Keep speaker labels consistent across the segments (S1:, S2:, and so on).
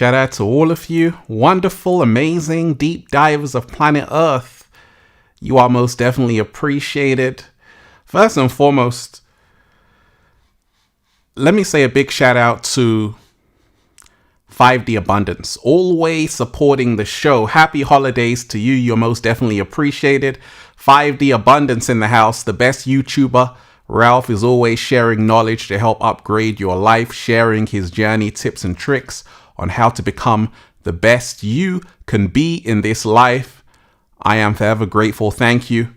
S1: shout out to all of you wonderful, amazing deep divers of planet Earth. You are most definitely appreciated. First and foremost, let me say a big shout out to 5D Abundance, always supporting the show. Happy holidays to you. You're most definitely appreciated. 5D Abundance in the house, the best YouTuber. Ralph is always sharing knowledge to help upgrade your life, sharing his journey, tips and tricks on how to become the best you can be in this life. I am forever grateful. Thank you.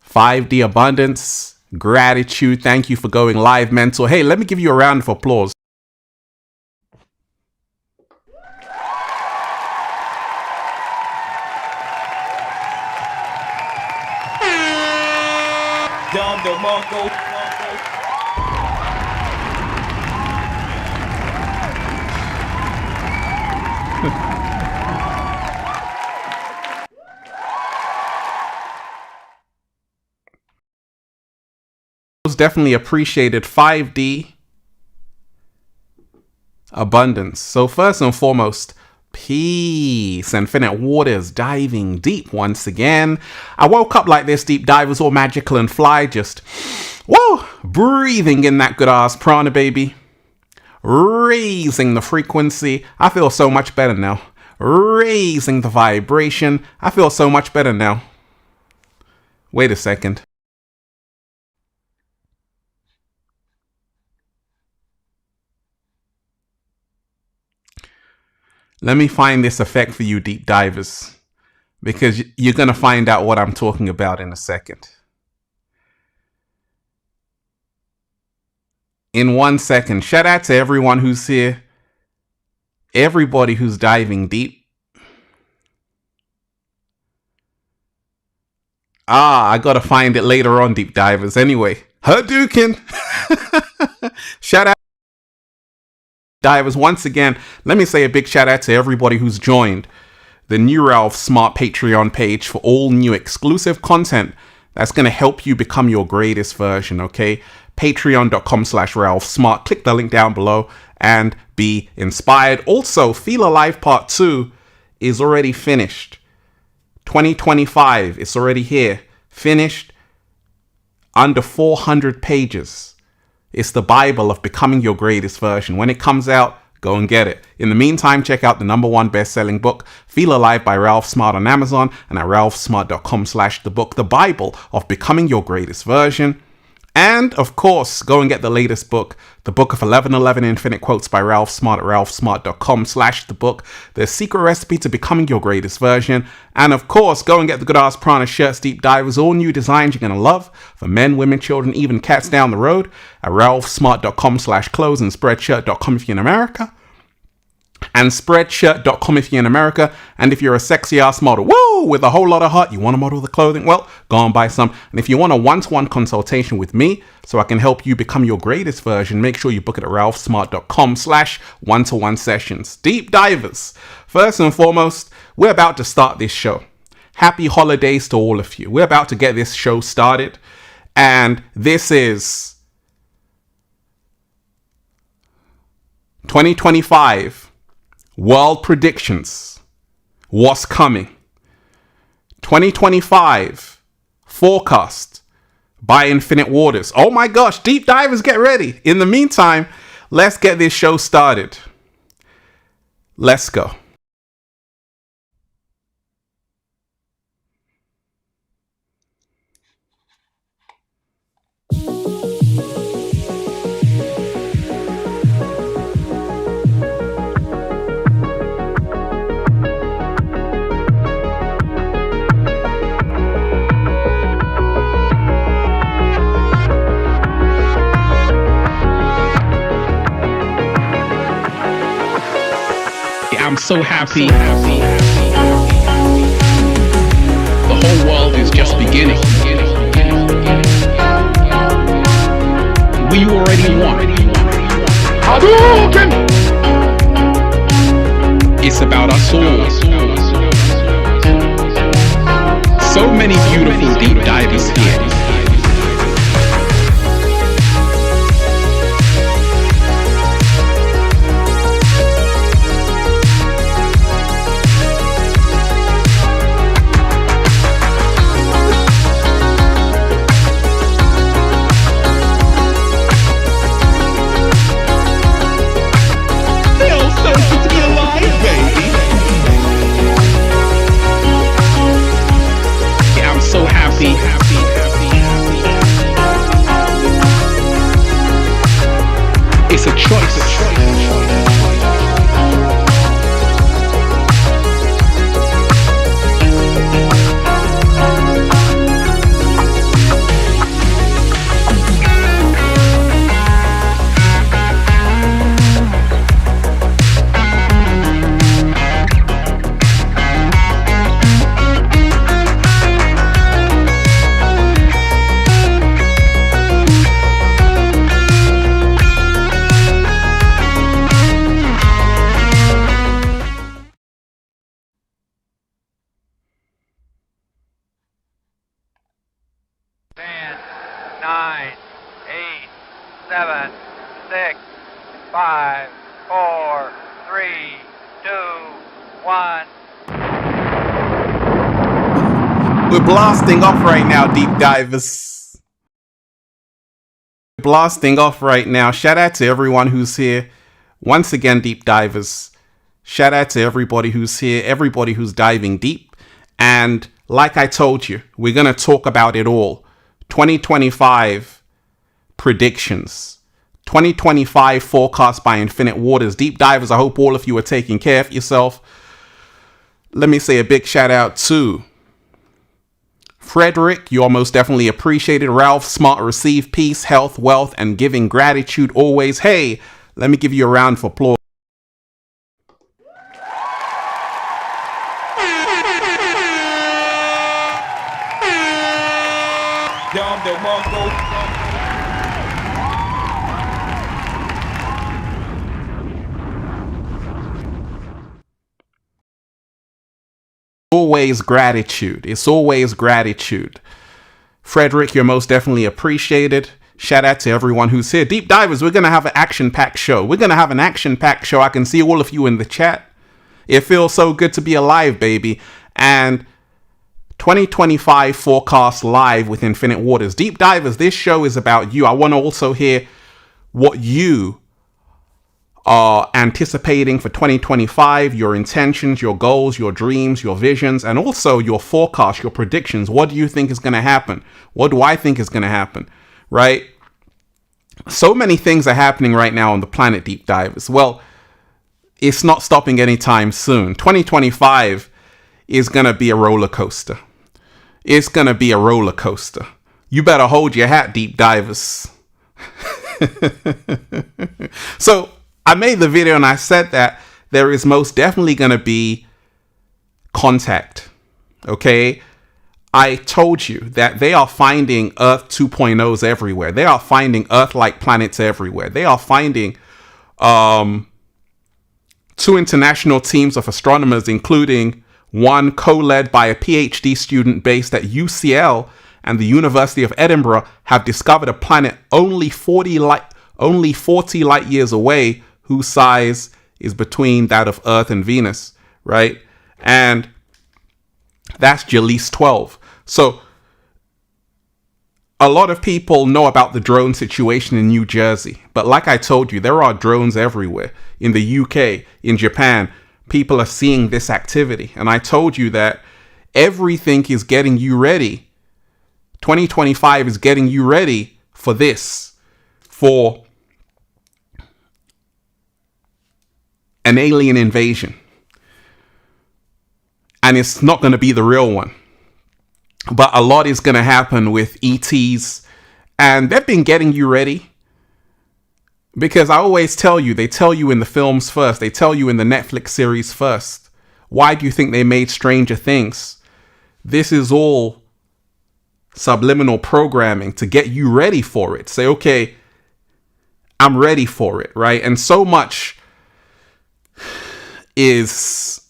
S1: 5D Abundance, gratitude. Thank you for going live, mentor. Hey, let me give you a round of applause. Definitely appreciated 5D Abundance. So first and foremost, peace. Infinite waters, diving deep once again. I woke up like this, deep divers, all magical and fly, just whoa, breathing in that good ass prana, baby. Raising the frequency. I feel so much better now. Raising the vibration. I feel so much better now. Wait a second. Let me find this effect for you deep divers, because you're going to find out what I'm talking about in a second. In 1 second, shout out to everyone who's here. Everybody who's diving deep. I got to find it later on, deep divers. Anyway, Hadouken. Shout out. Divers, once again, let me say a big shout out to everybody who's joined the new Ralph Smart Patreon page for all new exclusive content that's going to help you become your greatest version, okay? Patreon.com/Ralph Smart. Click the link down below and be inspired. Also, Feel Alive Part 2 is already finished. 2025, it's already here. Finished. Under 400 pages. It's the Bible of becoming your greatest version. When it comes out, go and get it. In the meantime, check out the #1 best-selling book, Feel Alive by Ralph Smart on Amazon and at ralphsmart.com/thebook, the Bible of becoming your greatest version. And of course, go and get the latest book, the Book of 1111 Infinite Quotes by Ralph Smart at ralphsmart.com/thebook, the secret recipe to becoming your greatest version. And of course, go and get the Good Ass Prana shirts, deep divers, all new designs you're going to love for men, women, children, even cats down the road at ralphsmart.com/clothes and spreadshirt.com if you're in America. And spreadshirt.com if you're in America. And if you're a sexy ass model, woo, with a whole lot of heart, you want to model the clothing, well, go and buy some. And if you want a one-to-one consultation with me so I can help you become your greatest version, make sure you book it at ralphsmart.com/one-to-one sessions. Deep divers, first and foremost, we're about to start this show. Happy holidays to all of you. We're about to get this show started. And this is 2025 World Predictions. What's coming? 2025 Forecast by Infinite Waters. Oh my gosh, deep divers, get ready. In the meantime, let's get this show started. Let's go. I'm so happy. The whole world is just beginning. We already won. Hadouken! It's about us all. So many beautiful deep divers here.
S2: It's a choice.
S3: Nine, 8, 7, 6, 5, 4, 3, 2, 1.
S1: We're blasting off right now, deep divers. Blasting off right now. Shout out to everyone who's here. Once again, deep divers. Shout out to everybody who's here, everybody who's diving deep. And like I told you, we're going to talk about it all. 2025 predictions, 2025 forecast by Infinite Waters. Deep divers, I hope all of you are taking care of yourself. Let me say a big shout out to Frederick. You're most definitely appreciated. Ralph, smart, receive peace, health, wealth, and giving gratitude always. Hey, let me give you a round of applause. Always gratitude. It's always gratitude. Frederick, you're most definitely appreciated. Shout out to everyone who's here. Deep divers, we're going to have an action-packed show. We're going to have an action-packed show. I can see all of you in the chat. It feels so good to be alive, baby. And 2025 forecast live with Infinite Waters. Deep divers, this show is about you. I want to also hear what you are anticipating for 2025, your intentions, your goals, your dreams, your visions, and also your forecast, your predictions. What do you think is going to happen? What do I think is going to happen? Right? So many things are happening right now on the planet, deep divers. Well, it's not stopping anytime soon. 2025 is going to be a roller coaster. It's going to be a roller coaster. You better hold your hat, deep divers. So I made the video and I said that there is most definitely going to be contact. Okay. I told you that they are finding Earth 2.0s everywhere. They are finding Earth-like planets everywhere. They are finding two international teams of astronomers, including one co-led by a PhD student based at UCL and the University of Edinburgh, have discovered a planet only 40 light years away, whose size is between that of Earth and Venus, right? And that's Jalise 12. So a lot of people know about the drone situation in New Jersey, but like I told you, there are drones everywhere. In the UK, in Japan, people are seeing this activity. And I told you that everything is getting you ready. 2025 is getting you ready for this, for an alien invasion. And it's not going to be the real one. But a lot is going to happen with ETs. And they've been getting you ready. Because I always tell you, they tell you in the films first. They tell you in the Netflix series first. Why do you think they made Stranger Things? This is all subliminal programming to get you ready for it. Say, okay, I'm ready for it, right? And so much is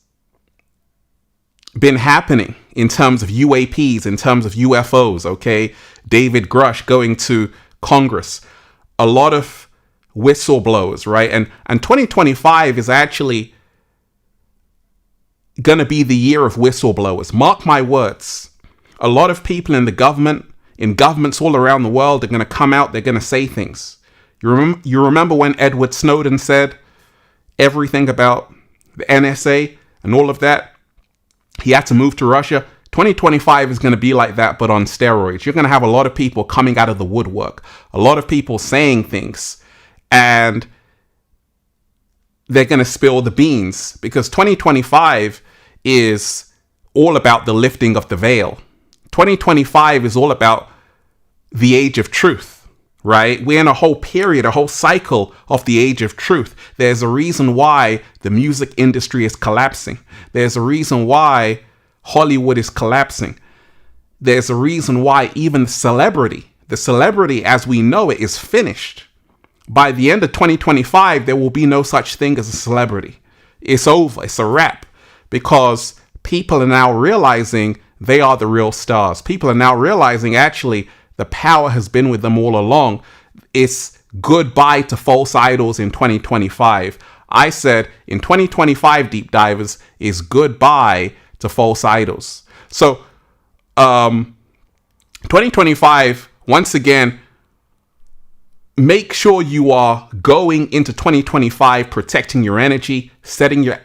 S1: been happening in terms of UAPs, in terms of UFOs, okay? David Grush going to Congress. A lot of whistleblowers, right? And 2025 is actually going to be the year of whistleblowers. Mark my words. A lot of people in the government, in governments all around the world, are going to come out, they're going to say things. You remember when Edward Snowden said everything about the NSA and all of that? He had to move to Russia. 2025 is going to be like that, but on steroids. You're going to have a lot of people coming out of the woodwork, a lot of people saying things, and they're going to spill the beans, because 2025 is all about the lifting of the veil. 2025 is all about the age of truth, right? We're in a whole period, a whole cycle of the age of truth. There's a reason why the music industry is collapsing. There's a reason why Hollywood is collapsing. There's a reason why even the celebrity as we know it is finished. By the end of 2025, there will be no such thing as a celebrity. It's over. It's a wrap, because people are now realizing they are the real stars. People are now realizing actually the power has been with them all along. It's goodbye to false idols in 2025. I said in 2025, deep divers, is goodbye to false idols. So 2025, once again, make sure you are going into 2025 protecting your energy, setting your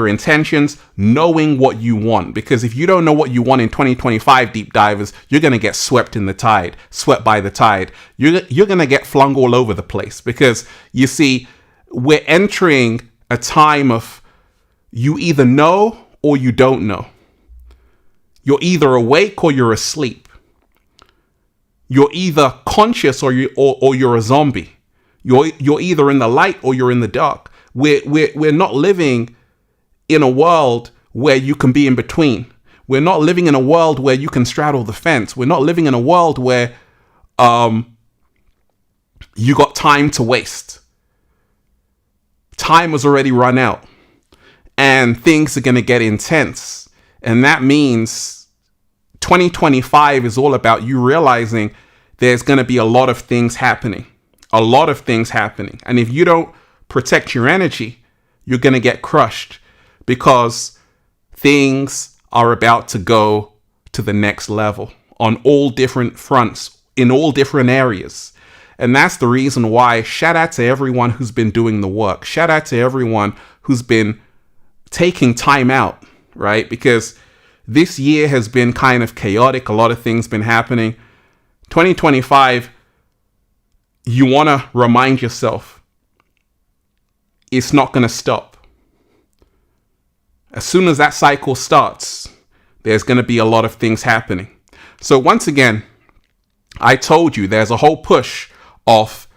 S1: intentions, knowing what you want. Because if you don't know what you want in 2025, deep divers, you're going to get swept by the tide. You're going to get flung all over the place, because you see, we're entering a time of you either know or you don't know. You're either awake or you're asleep. You're either conscious or you're a zombie. You're either in the light or you're in the dark. We're not living in a world where you can be in between. We're not living in a world where you can straddle the fence. We're not living in a world where you got time to waste. Time has already run out, and things are going to get intense. And that means 2025 is all about you realizing there's going to be a lot of things happening. And if you don't protect your energy, you're going to get crushed, because things are about to go to the next level on all different fronts, in all different areas. And that's the reason why, shout out to everyone who's been doing the work. Shout out to everyone who's been taking time out, right? Because this year has been kind of chaotic. A lot of things been happening. 2025, you want to remind yourself, it's not going to stop. As soon as that cycle starts, there's going to be a lot of things happening. So once again, I told you there's a whole push of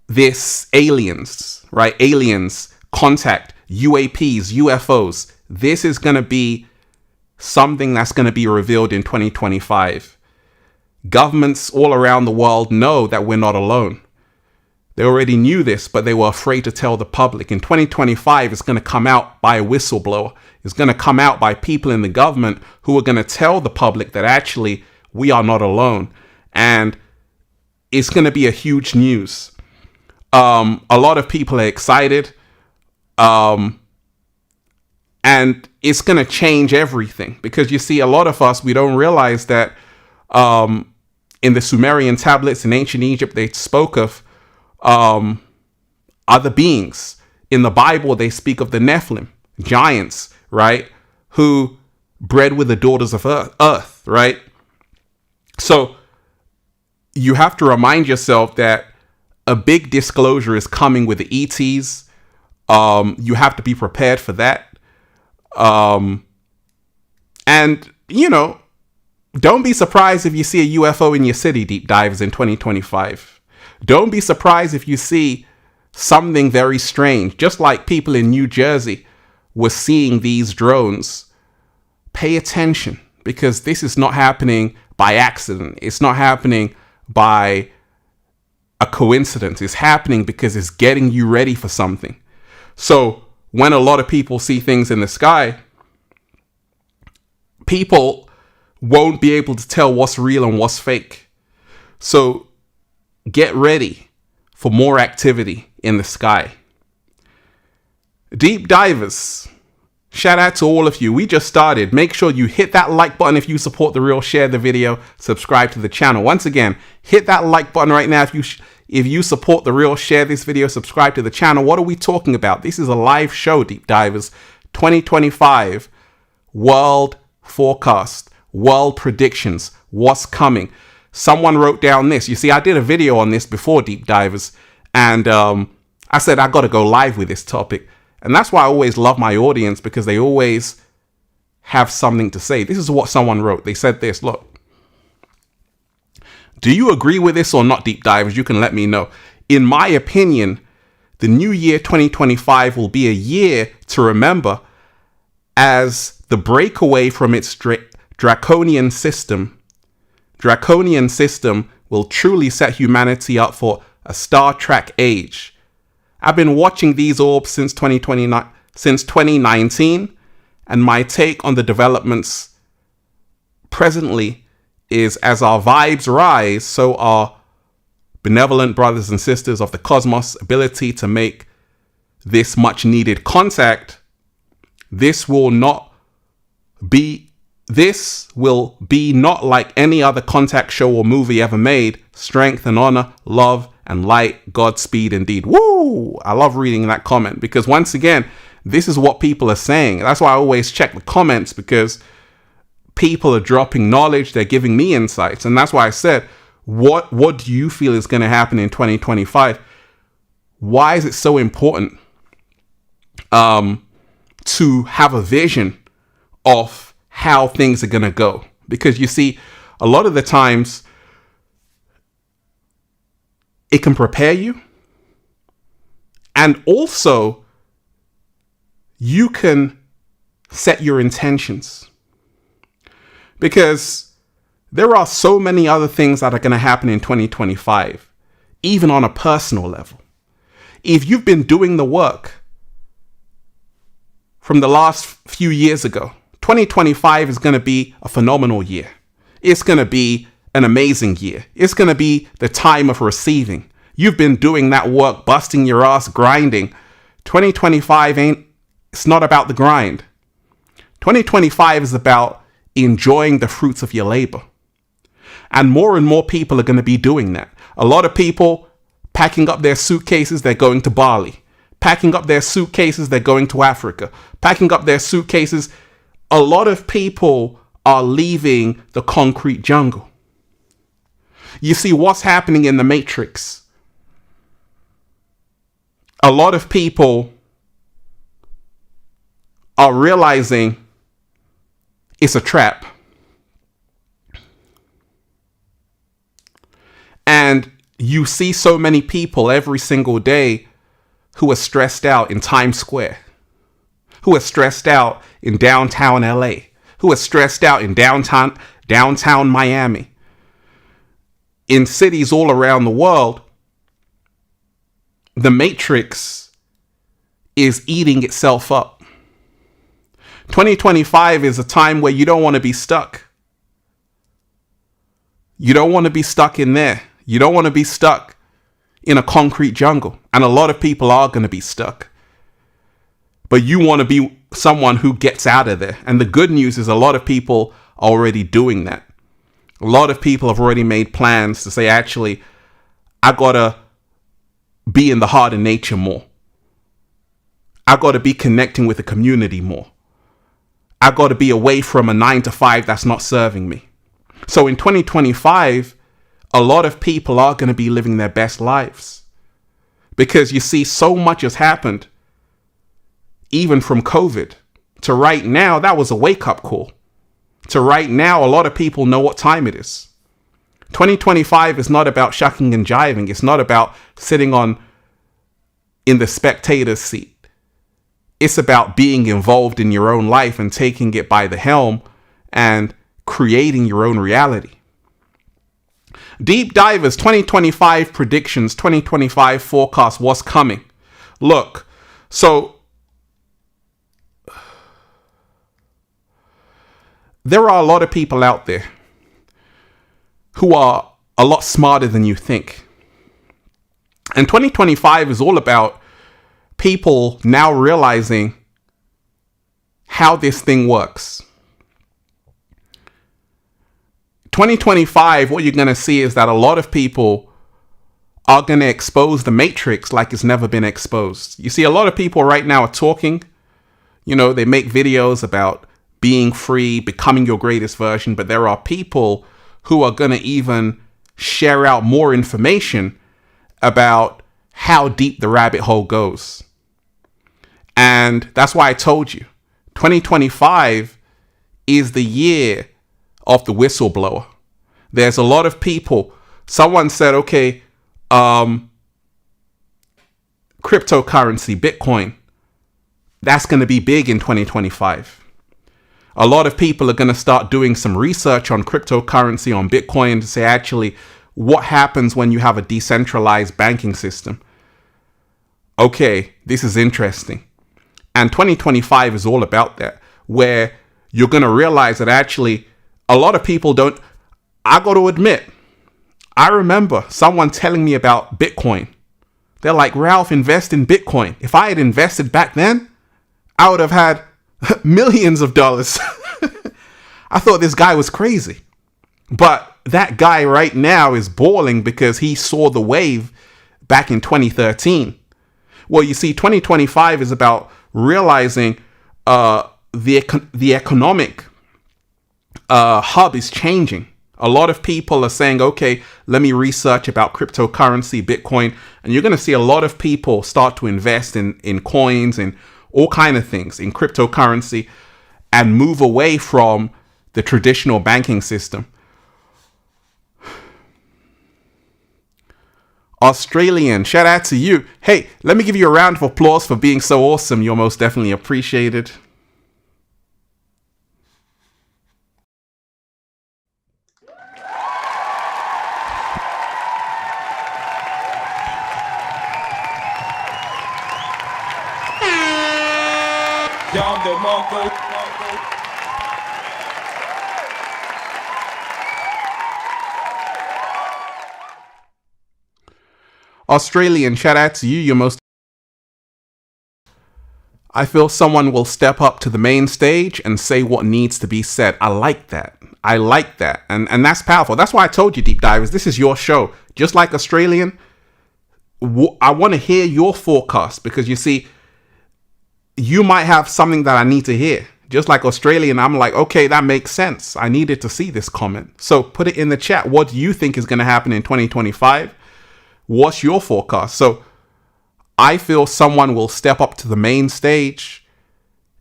S1: this aliens, right? Aliens, contact, UAPs, UFOs. This is going to be something that's going to be revealed in 2025. Governments all around the world know that we're not alone. They already knew this, but they were afraid to tell the public. In 2025, it's going to come out by a whistleblower. It's going to come out by people in the government who are going to tell the public that actually we are not alone. And it's going to be a huge news. A lot of people are excited. And it's going to change everything, because you see, a lot of us, we don't realize that in the Sumerian tablets in ancient Egypt, they spoke of other beings. In the Bible, they speak of the Nephilim, giants, right? Who bred with the daughters of earth, right? So you have to remind yourself that a big disclosure is coming with the ETs. You have to be prepared for that. And, you know, don't be surprised if you see a UFO in your city, deep divers, in 2025. Don't be surprised if you see something very strange, just like people in New Jersey were seeing these drones. Pay attention, because this is not happening by accident. It's not happening by a coincidence. It's happening because it's getting you ready for something. So when a lot of people see things in the sky, people won't be able to tell what's real and what's fake. So get ready for more activity in the sky. Deep divers, shout out to all of you. We just started. Make sure you hit that like button if you support The Real. Share the video. Subscribe to the channel. Once again, hit that like button right now if you support The Real. Share this video. Subscribe to the channel. What are we talking about? This is a live show, deep divers. 2025 world forecast, world predictions. What's coming? Someone wrote down this. You see, I did a video on this before, deep divers, and I said, I got to go live with this topic. And that's why I always love my audience, because they always have something to say. This is what someone wrote. They said this, look, do you agree with this or not, deep divers? You can let me know. In my opinion, the new year 2025 will be a year to remember as the breakaway from its draconian system. Draconian system will truly set humanity up for a Star Trek age. I've been watching these orbs since 2019, and my take on the developments presently is, as our vibes rise, so our benevolent brothers and sisters of the cosmos' ability to make this much needed contact. This will be not like any other contact show or movie ever made. Strength and honor, love and light, Godspeed indeed. Woo! I love reading that comment, because once again, this is what people are saying. That's why I always check the comments, because people are dropping knowledge. They're giving me insights. And that's why I said, what do you feel is going to happen in 2025? Why is it so important to have a vision of how things are going to go? Because you see, a lot of the times it can prepare you, and also you can set your intentions, because there are so many other things that are going to happen in 2025, even on a personal level. If you've been doing the work from the last few years ago, 2025 is going to be a phenomenal year. It's going to be an amazing year. It's going to be the time of receiving. You've been doing that work, busting your ass, grinding. 2025 it's not about the grind. 2025 is about enjoying the fruits of your labor. And more people are going to be doing that. A lot of people packing up their suitcases, they're going to Bali. Packing up their suitcases, they're going to Africa. Packing up their suitcases. A lot of people are leaving the concrete jungle. You see what's happening in the Matrix. A lot of people are realizing it's a trap. And you see so many people every single day who are stressed out in Times Square, who are stressed out in downtown LA, who are stressed out in downtown Miami, in cities all around the world. The Matrix is eating itself up. 2025 is a time where you don't want to be stuck. You don't want to be stuck in there. You don't want to be stuck in a concrete jungle. And a lot of people are going to be stuck. But you want to be someone who gets out of there. And the good news is a lot of people are already doing that. A lot of people have already made plans to say, actually, I got to be in the heart of nature more. I got to be connecting with the community more. I got to be away from a 9-to-5 that's not serving me. So in 2025, a lot of people are going to be living their best lives, because you see, so much has happened, even from COVID to right now. That was a wake-up call. To right now, a lot of people know what time it is. 2025 is not about shucking and jiving. It's not about sitting in the spectator's seat. It's about being involved in your own life and taking it by the helm and creating your own reality. Deep Divers 2025 predictions, 2025 forecast, what's coming? Look, so there are a lot of people out there who are a lot smarter than you think. And 2025 is all about people now realizing how this thing works. 2025, what you're going to see is that a lot of people are going to expose the Matrix like it's never been exposed. You see, a lot of people right now are talking, they make videos about being free, becoming your greatest version, but there are people who are going to even share out more information about how deep the rabbit hole goes. And that's why I told you 2025 is the year of the whistleblower. There's a lot of people. Someone said, okay, cryptocurrency, Bitcoin, that's going to be big in 2025. A lot of people are going to start doing some research on cryptocurrency, on Bitcoin, to say, actually, what happens when you have a decentralized banking system? Okay, this is interesting. And 2025 is all about that, where you're going to realize that actually a lot of people don't. I got to admit, I remember someone telling me about Bitcoin. They're like, Ralph, invest in Bitcoin. If I had invested back then, I would have had millions of dollars. I thought this guy was crazy. But that guy right now is balling because he saw the wave back in 2013. Well, you see, 2025 is about realizing the economic hub is changing. A lot of people are saying, okay, let me research about cryptocurrency, Bitcoin. And you're going to see a lot of people start to invest in coins and all kind of things in cryptocurrency and move away from the traditional banking system. Australian, shout out to you. Hey, let me give you a round of applause for being so awesome. You're most definitely appreciated. Australian, shout out to you. You're most. I feel someone will step up to the main stage and say what needs to be said. I like that. I like that. And that's powerful. That's why I told you, Deep Divers, this is your show. Just like Australian, I want to hear your forecast because you see, you might have something that I need to hear. Just like Australian, I'm like, okay, that makes sense. I needed to see this comment. So put it in the chat. What do you think is going to happen in 2025? What's your forecast? So I feel someone will step up to the main stage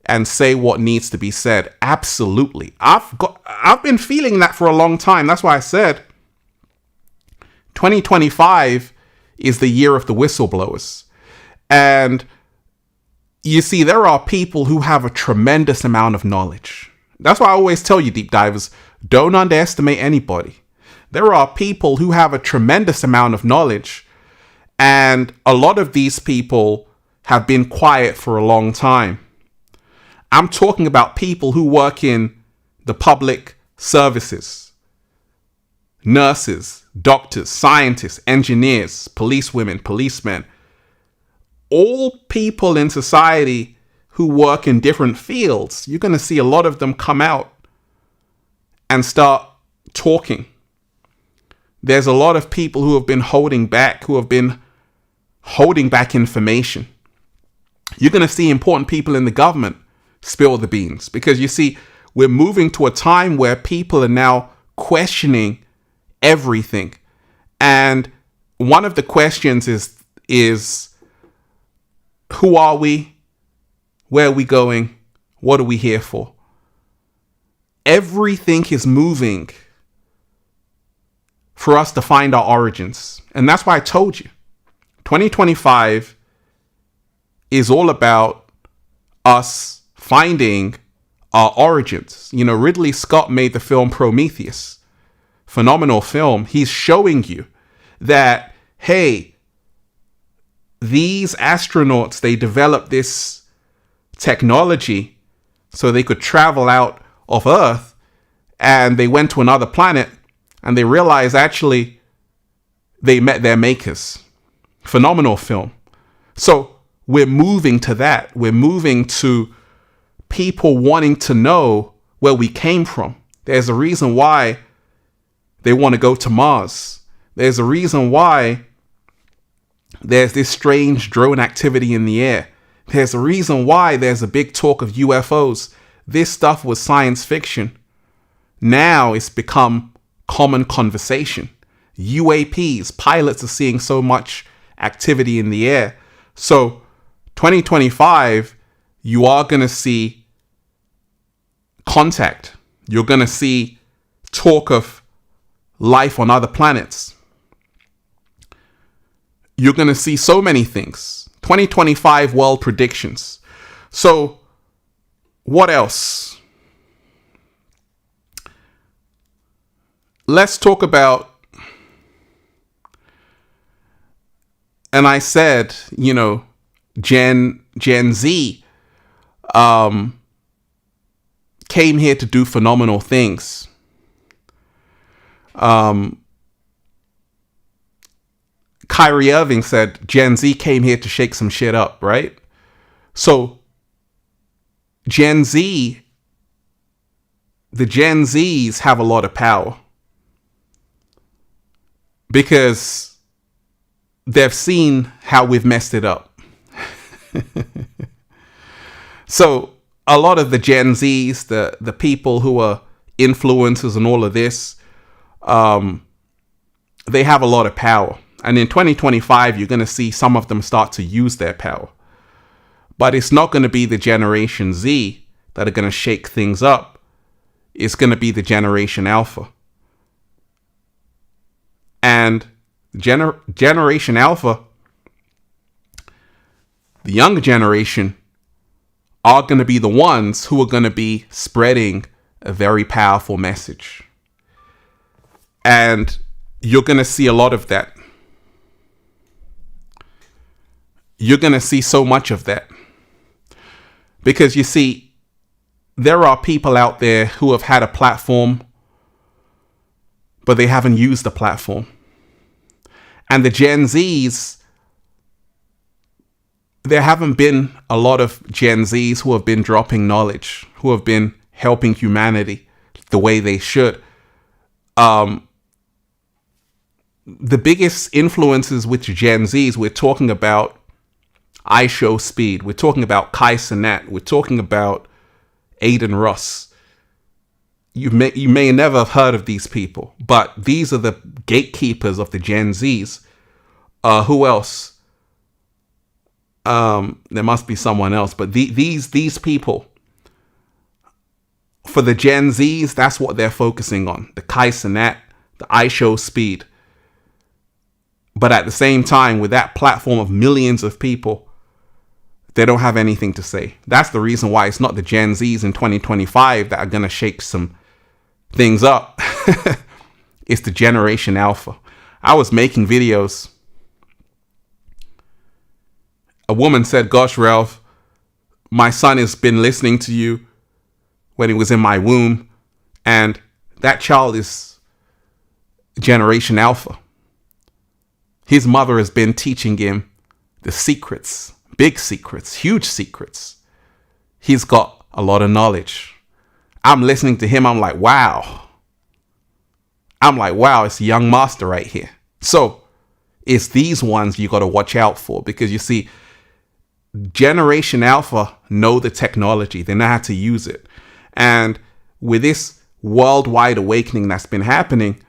S1: and say what needs to be said. Absolutely. I've been feeling that for a long time. That's why I said 2025 is the year of the whistleblowers. And you see, there are people who have a tremendous amount of knowledge. That's why I always tell you, Deep Divers, don't underestimate anybody. There are people who have a tremendous amount of knowledge, and a lot of these people have been quiet for a long time. I'm talking about people who work in the public services, nurses, doctors, scientists, engineers, policewomen, policemen, all people in society who work in different fields. You're going to see a lot of them come out and start talking. There's a lot of people who have been holding back information. You're going to see important people in the government spill the beans because you see, we're moving to a time where people are now questioning everything. And one of the questions is who are we? Where are we going? What are we here for? Everything is moving for us to find our origins. And that's why I told you, 2025 is all about us finding our origins. You know, Ridley Scott made the film Prometheus. Phenomenal film. He's showing you that, hey, these astronauts, they developed this technology so they could travel out of Earth, and they went to another planet and they realized actually they met their makers. Phenomenal film. So we're moving to that. We're moving to people wanting to know where we came from. There's a reason why they want to go to Mars. There's a reason why there's this strange drone activity in the air. There's a reason why there's a big talk of UFOs. This stuff was science fiction. Now it's become common conversation. UAPs, pilots are seeing so much activity in the air. So 2025, you are going to see contact. You're going to see talk of life on other planets. You're going to see so many things. 2025 world predictions. So what else? Let's talk about, and I said, Gen Z came here to do phenomenal things. Kyrie Irving said Gen Z came here to shake some shit up, right? So the Gen Zs have a lot of power because they've seen how we've messed it up. So a lot of the Gen Zs, the people who are influencers and all of this, they have a lot of power. And in 2025, you're going to see some of them start to use their power. But it's not going to be the Generation Z that are going to shake things up. It's going to be the Generation Alpha. And Generation Alpha, the younger generation, are going to be the ones who are going to be spreading a very powerful message. And you're going to see a lot of that. You're going to see so much of that. Because you see, there are people out there who have had a platform, but they haven't used the platform. And the Gen Zs, there haven't been a lot of Gen Zs who have been dropping knowledge, who have been helping humanity the way they should. The biggest influences with Gen Zs, we're talking about iShow Speed, we're talking about Kai Cenat, we're talking about Aiden Ross. You may never have heard of these people, but these are the gatekeepers of the Gen Zs. Who else? There must be someone else, but these people, for the Gen Zs, that's what they're focusing on. The Kai Cenat, the iShow Speed. But at the same time, with that platform of millions of people, they don't have anything to say. That's the reason why it's not the Gen Zs in 2025 that are going to shake some things up. It's the Generation Alpha. I was making videos. A woman said, "Gosh, Ralph, my son has been listening to you when he was in my womb, and that child is Generation Alpha. His mother has been teaching him the secrets, big secrets, huge secrets. He's got a lot of knowledge." I'm listening to him. I'm like, wow. It's a young master right here. So it's these ones you got to watch out for, because you see, Generation Alpha know the technology. They know how to use it. And with this worldwide awakening that's been happening,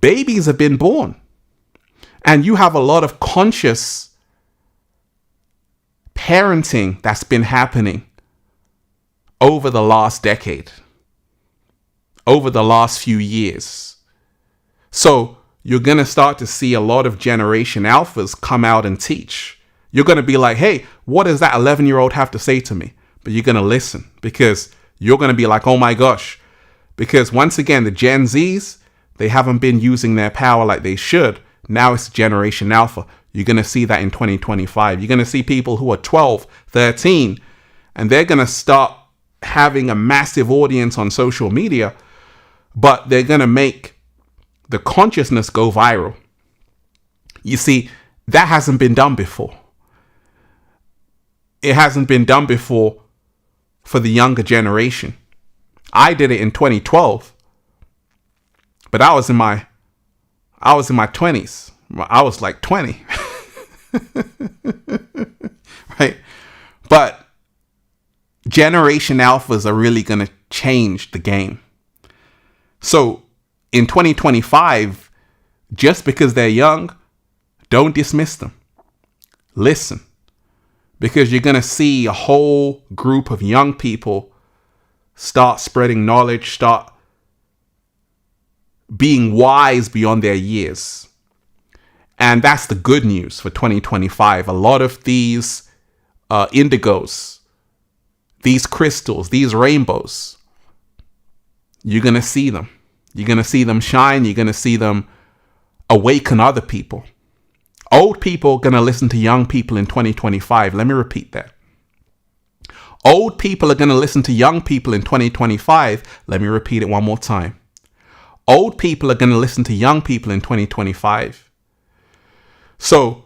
S1: babies have been born. And you have a lot of conscious parenting that's been happening over the last decade, over the last few years. So you're going to start to see a lot of Generation Alphas come out and teach. You're going to be like, hey, what does that 11-year-old have to say to me? But you're going to listen, because you're going to be like, oh my gosh. Because once again, the Gen Zs, they haven't been using their power like they should. Now it's Generation Alpha. You're going to see that in 2025. You're going to see people who are 12, 13, and they're going to start having a massive audience on social media, but they're going to make the consciousness go viral. You see, that hasn't been done before. It hasn't been done before for the younger generation. I did it in 2012, but I was in my 20s. I was like 20. Right? But Generation Alphas are really going to change the game. So in 2025, just because they're young, don't dismiss them. listen, because you're going to see a whole group of young people start spreading knowledge, start being wise beyond their years. And that's the good news for 2025. A lot of these indigos, these crystals, these rainbows, you're going to see them. You're going to see them shine. You're going to see them awaken other people. Old people are going to listen to young people in 2025. Let me repeat that. Old people are going to listen to young people in 2025. Let me repeat it one more time. Old people are going to listen to young people in 2025. So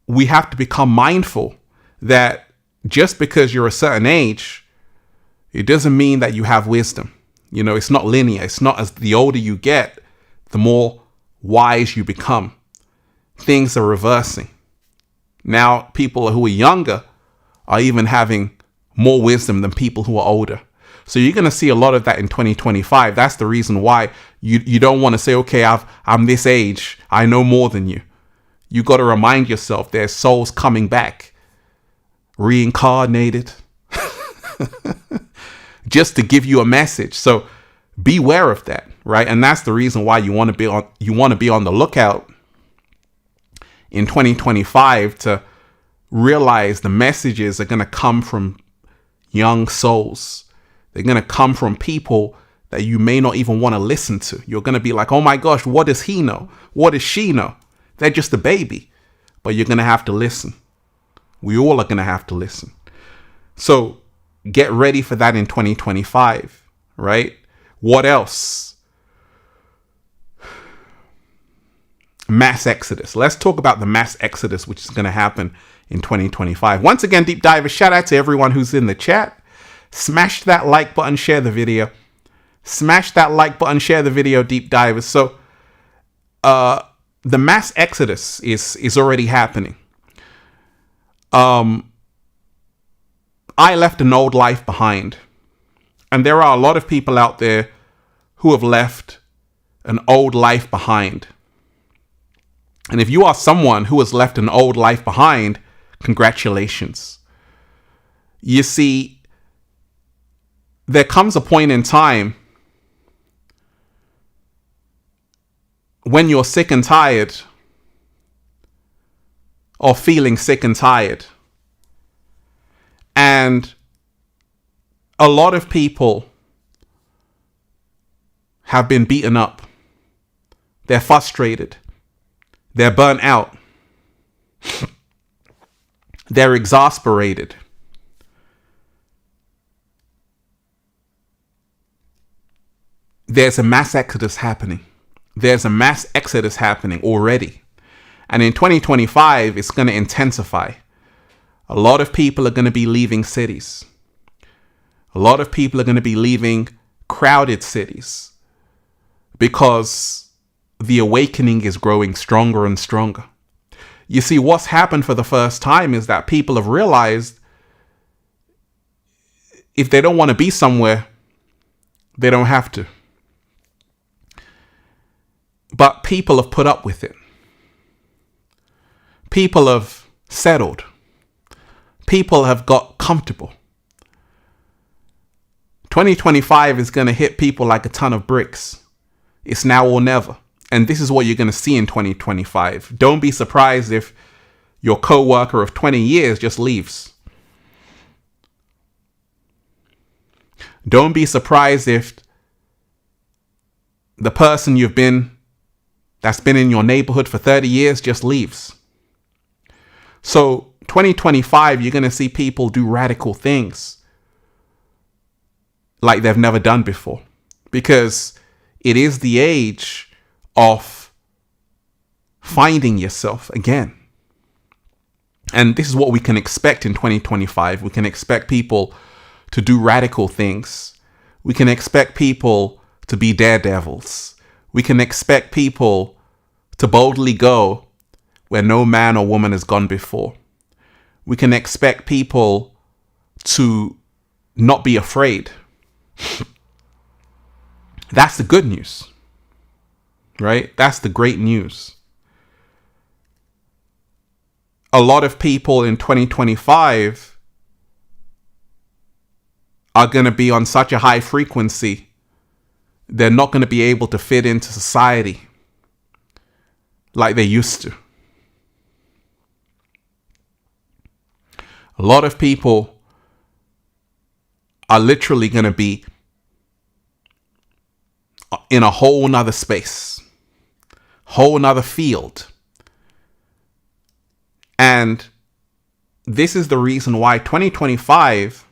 S1: we have to become mindful that just because you're a certain age, it doesn't mean that you have wisdom. You know, it's not linear. It's not as the older you get, the more wise you become. Things are reversing. Now, people who are younger are even having more wisdom than people who are older. So you're going to see a lot of that in 2025. That's the reason why you don't want to say, okay, I'm this age, I know more than you. You got to remind yourself there's souls coming back, reincarnated, just to give you a message. So beware of that, right? And that's the reason why you want to be on the lookout in 2025 to realize the messages are going to come from young souls. They're going to come from people that you may not even want to listen to. You're going to be like, oh my gosh, what does he know? What does she know? They're just a baby. But you're going to have to listen. We all are going to have to listen. So get ready for that in 2025, right? What else? Mass exodus. Let's talk about the mass exodus, which is going to happen in 2025. Once again, deep divers, shout out to everyone who's in the chat. Smash that like button, share the video. Smash that like button, share the video, deep divers. So the mass exodus is already happening. I left an old life behind. And there are a lot of people out there who have left an old life behind. And if you are someone who has left an old life behind, congratulations. You see, there comes a point in time when you're sick and tired, or feeling sick and tired. And a lot of people have been beaten up. They're frustrated. They're burnt out. They're exasperated. There's a mass exodus happening. There's a mass exodus happening already. And in 2025, it's going to intensify. A lot of people are going to be leaving cities. A lot of people are going to be leaving crowded cities because the awakening is growing stronger and stronger. You see, what's happened for the first time is that people have realized if they don't want to be somewhere, they don't have to. But people have put up with it. People have settled. People have got comfortable. 2025 is going to hit people like a ton of bricks. It's now or never. And this is what you're going to see in 2025. Don't be surprised if your coworker of 20 years just leaves. Don't be surprised if the person that's been in your neighborhood for 30 years just leaves. So 2025, you're going to see people do radical things like they've never done before, because it is the age of finding yourself again. And this is what we can expect in 2025. We can expect people to do radical things. We can expect people to be daredevils. We can expect people to boldly go where no man or woman has gone before. We can expect people to not be afraid. That's the good news, right? That's the great news. a lot of people in 2025 are going to be on such a high frequency, they're not going to be able to fit into society like they used to. A lot of people are literally going to be in a whole nother space, whole nother field. And this is the reason why 2025,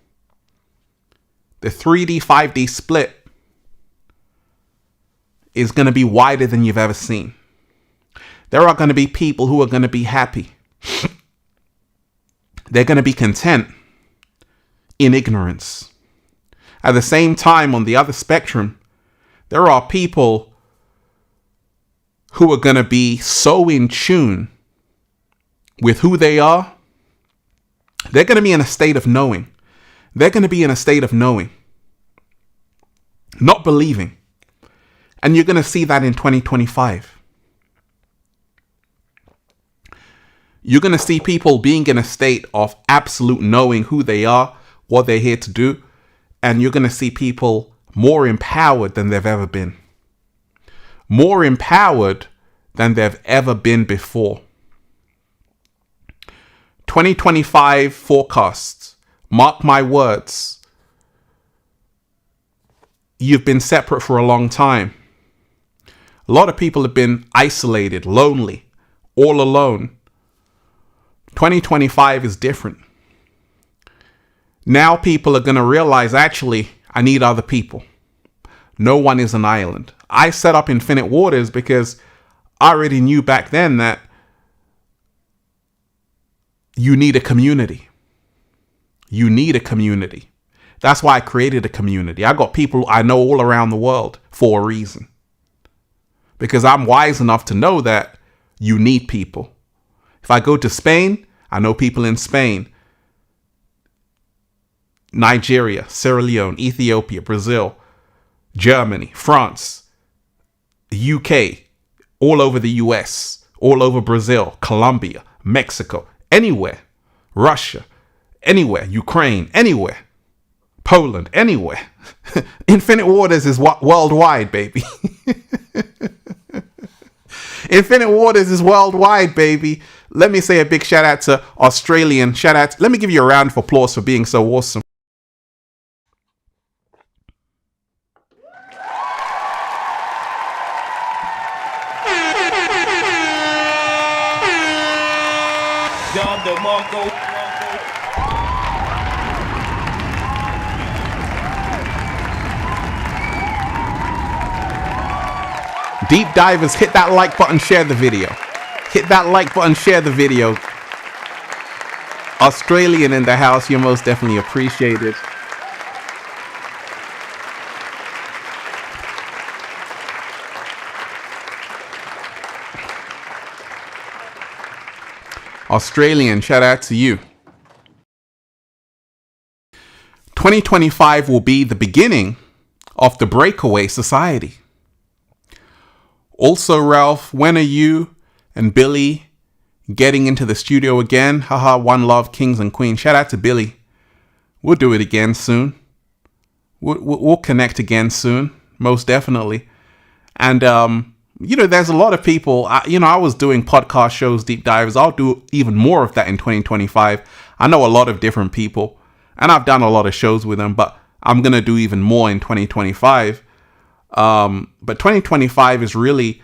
S1: the 3D, 5D split is going to be wider than you've ever seen. There are going to be people who are going to be happy. They're going to be content in ignorance. At the same time, on the other spectrum, there are people who are going to be so in tune with who they are. They're going to be in a state of knowing. They're going to be in a state of knowing, not believing. And you're going to see that in 2025. You're going to see people being in a state of absolute knowing who they are, what they're here to do. And you're going to see people more empowered than they've ever been. More empowered than they've ever been before. 2025 forecasts. Mark my words. You've been separate for a long time. A lot of people have been isolated, lonely, all alone. 2025 is different. Now people are going to realize, actually, I need other people. No one is an island. I set up Infinite Waters because I already knew back then that you need a community. You need a community. That's why I created a community. I got people I know all around the world for a reason. Because I'm wise enough to know that you need people. If I go to Spain, I know people in Spain, Nigeria, Sierra Leone, Ethiopia, Brazil, Germany, France, the UK, all over the US, all over Brazil, Colombia, Mexico, anywhere, Russia, anywhere, Ukraine, anywhere, Poland, anywhere. Infinite Waters is worldwide, baby. Infinite Waters is worldwide, baby. Let me say a big shout out to Australian. Shout out. Let me give you a round of applause for being so awesome. Deep divers, hit that like button, share the video. Hit that like button, share the video. Australian in the house, you're most definitely appreciated. Australian, shout out to you. 2025 will be the beginning of the breakaway society. Also, Ralph, when are you and Billy getting into the studio again? Haha, one love, kings and queens. Shout out to Billy. We'll do it again soon. We'll connect again soon, most definitely. And, there's a lot of people, I was doing podcast shows, deep divers. I'll do even more of that in 2025. I know a lot of different people and I've done a lot of shows with them, but I'm going to do even more in 2025. But 2025 is really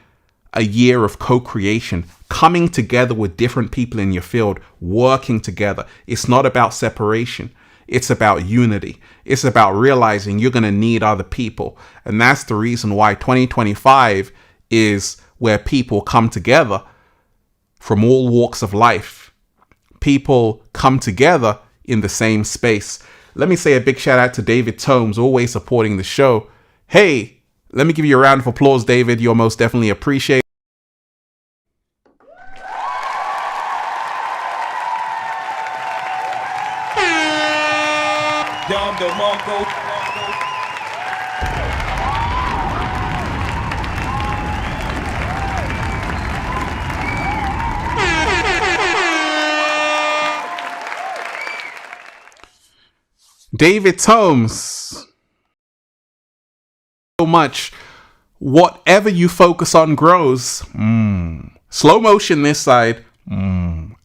S1: a year of co-creation, coming together with different people in your field, working together. It's not about separation. It's about unity. It's about realizing you're going to need other people. And that's the reason why 2025 is where people come together from all walks of life. People come together in the same space. Let me say a big shout out to David Tomes, always supporting the show. Hey, let me give you a round of applause, David. You're most definitely appreciated. David Tomes. So much. Whatever you focus on grows. Slow motion this side.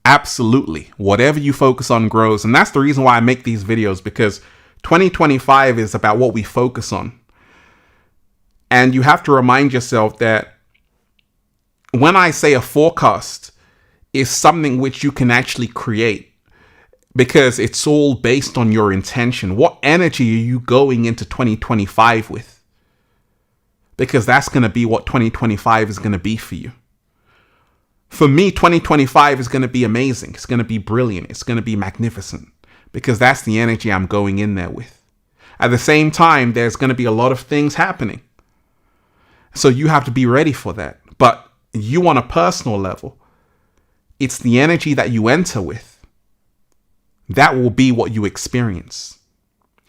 S1: Absolutely. Whatever you focus on grows. And that's the reason why I make these videos, because 2025 is about what we focus on. And you have to remind yourself that when I say a forecast is something which you can actually create, because it's all based on your intention. What energy are you going into 2025 with? Because that's going to be what 2025 is going to be for you. For me, 2025 is going to be amazing. It's going to be brilliant. It's going to be magnificent, because that's the energy I'm going in there with. At the same time, there's going to be a lot of things happening. So you have to be ready for that. But you, on a personal level, it's the energy that you enter with. That will be what you experience.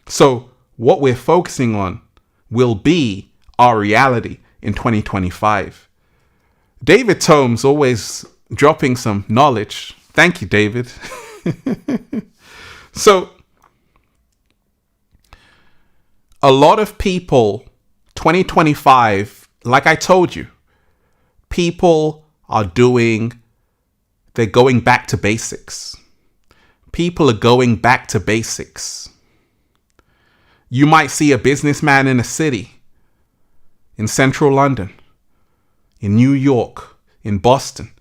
S1: So what we're focusing on will be our reality in 2025. David Tomes always dropping some knowledge. Thank you, David. So a lot of people, 2025, like I told you, people are they're going back to basics. People are going back to basics. You might see a businessman in a city, in central London, in New York, in Boston,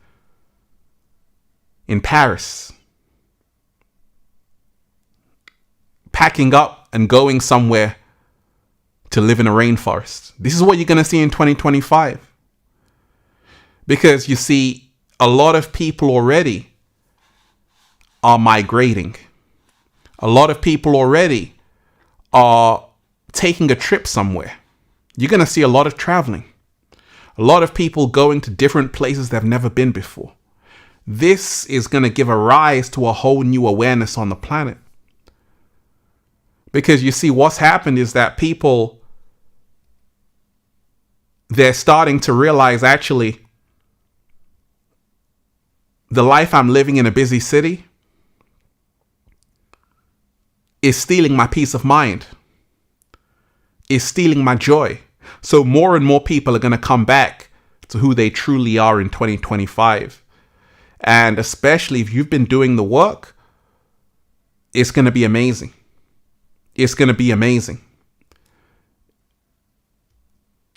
S1: in Paris, packing up and going somewhere to live in a rainforest. This is what you're going to see in 2025. Because you see, a lot of people already are migrating. A lot of people already are taking a trip somewhere. You're going to see a lot of traveling. A lot of people going to different places they've never been before. This is going to give a rise to a whole new awareness on the planet. Because you see, what's happened is that people, they're starting to realize, actually, the life I'm living in a busy city is stealing my peace of mind, is stealing my joy. So more and more people are going to come back to who they truly are in 2025. And especially if you've been doing the work, it's going to be amazing. It's going to be amazing.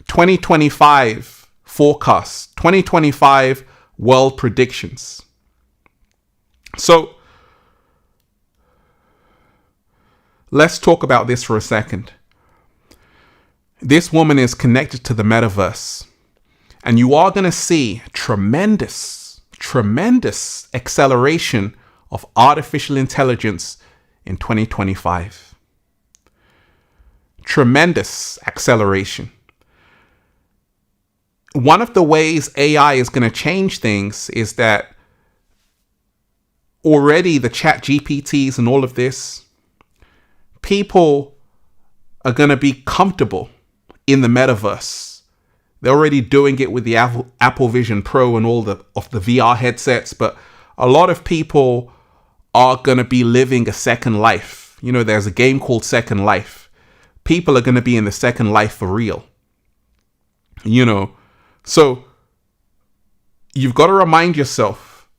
S1: 2025 forecasts, 2025 world predictions. So let's talk about this for a second. This woman is connected to the metaverse, and you are going to see tremendous acceleration of artificial intelligence in 2025. Tremendous acceleration. One of the ways AI is going to change things is that already the chat GPTs and all of this, people are going to be comfortable in the metaverse. They're already doing it with the Apple Vision Pro and all of the VR headsets, but a lot of people are going to be living a second life. You know, there's a game called Second Life. People are going to be in the second life for real. You know, so you've got to remind yourself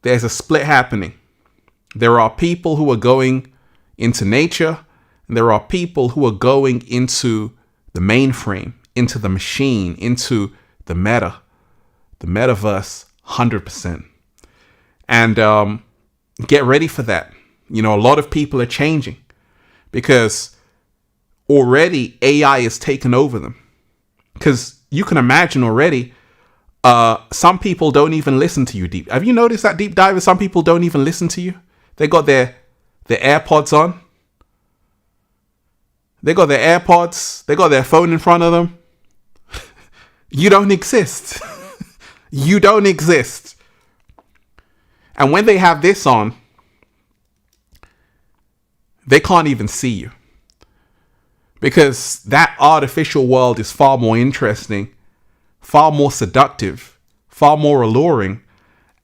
S1: there's a split happening. There are people who are going into nature, and there are people who are going into the mainframe, into the machine, into the metaverse, 100%. And get ready for that. You know, a lot of people are changing because already AI is taking over them. Because you can imagine already, some people don't even listen to you deep. Have you noticed that, deep divers? Some people don't even listen to you. They got their AirPods on. They got their AirPods. They got their phone in front of them. You don't exist. You don't exist. And when they have this on, they can't even see you. Because that artificial world is far more interesting, far more seductive, far more alluring.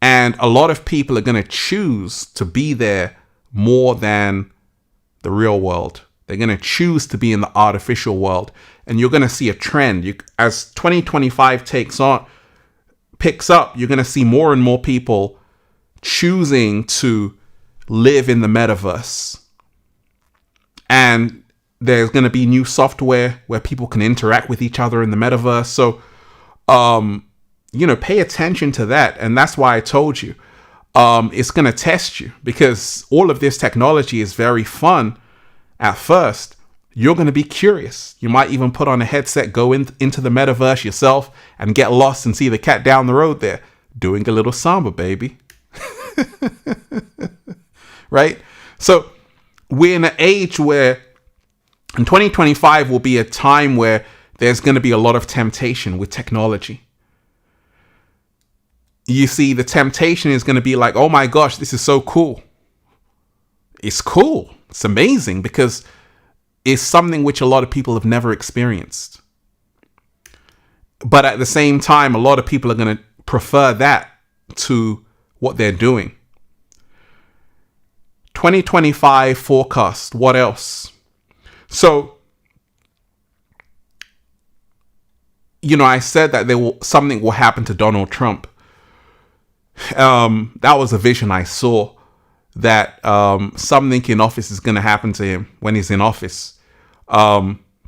S1: And a lot of people are going to choose to be there more than the real world. They're going to choose to be in the artificial world. And you're going to see a trend. As 2025 picks up, you're going to see more and more people choosing to live in the metaverse. And there's going to be new software where people can interact with each other in the metaverse. So, pay attention to that. And that's why I told you, it's going to test you, because all of this technology is very fun at first. You're going to be curious. You might even put on a headset, go into the metaverse yourself and get lost and see the cat down the road there doing a little samba, baby. Right? So we're in an age where in 2025 will be a time where there's going to be a lot of temptation with technology. You see, the temptation is going to be like, oh my gosh, this is so cool. It's cool. It's amazing, because it's something which a lot of people have never experienced. But at the same time, a lot of people are going to prefer that to what they're doing. 2025 forecast. What else? So, I said that something will happen to Donald Trump. That was a vision I saw, that something in office is going to happen to him when he's in office.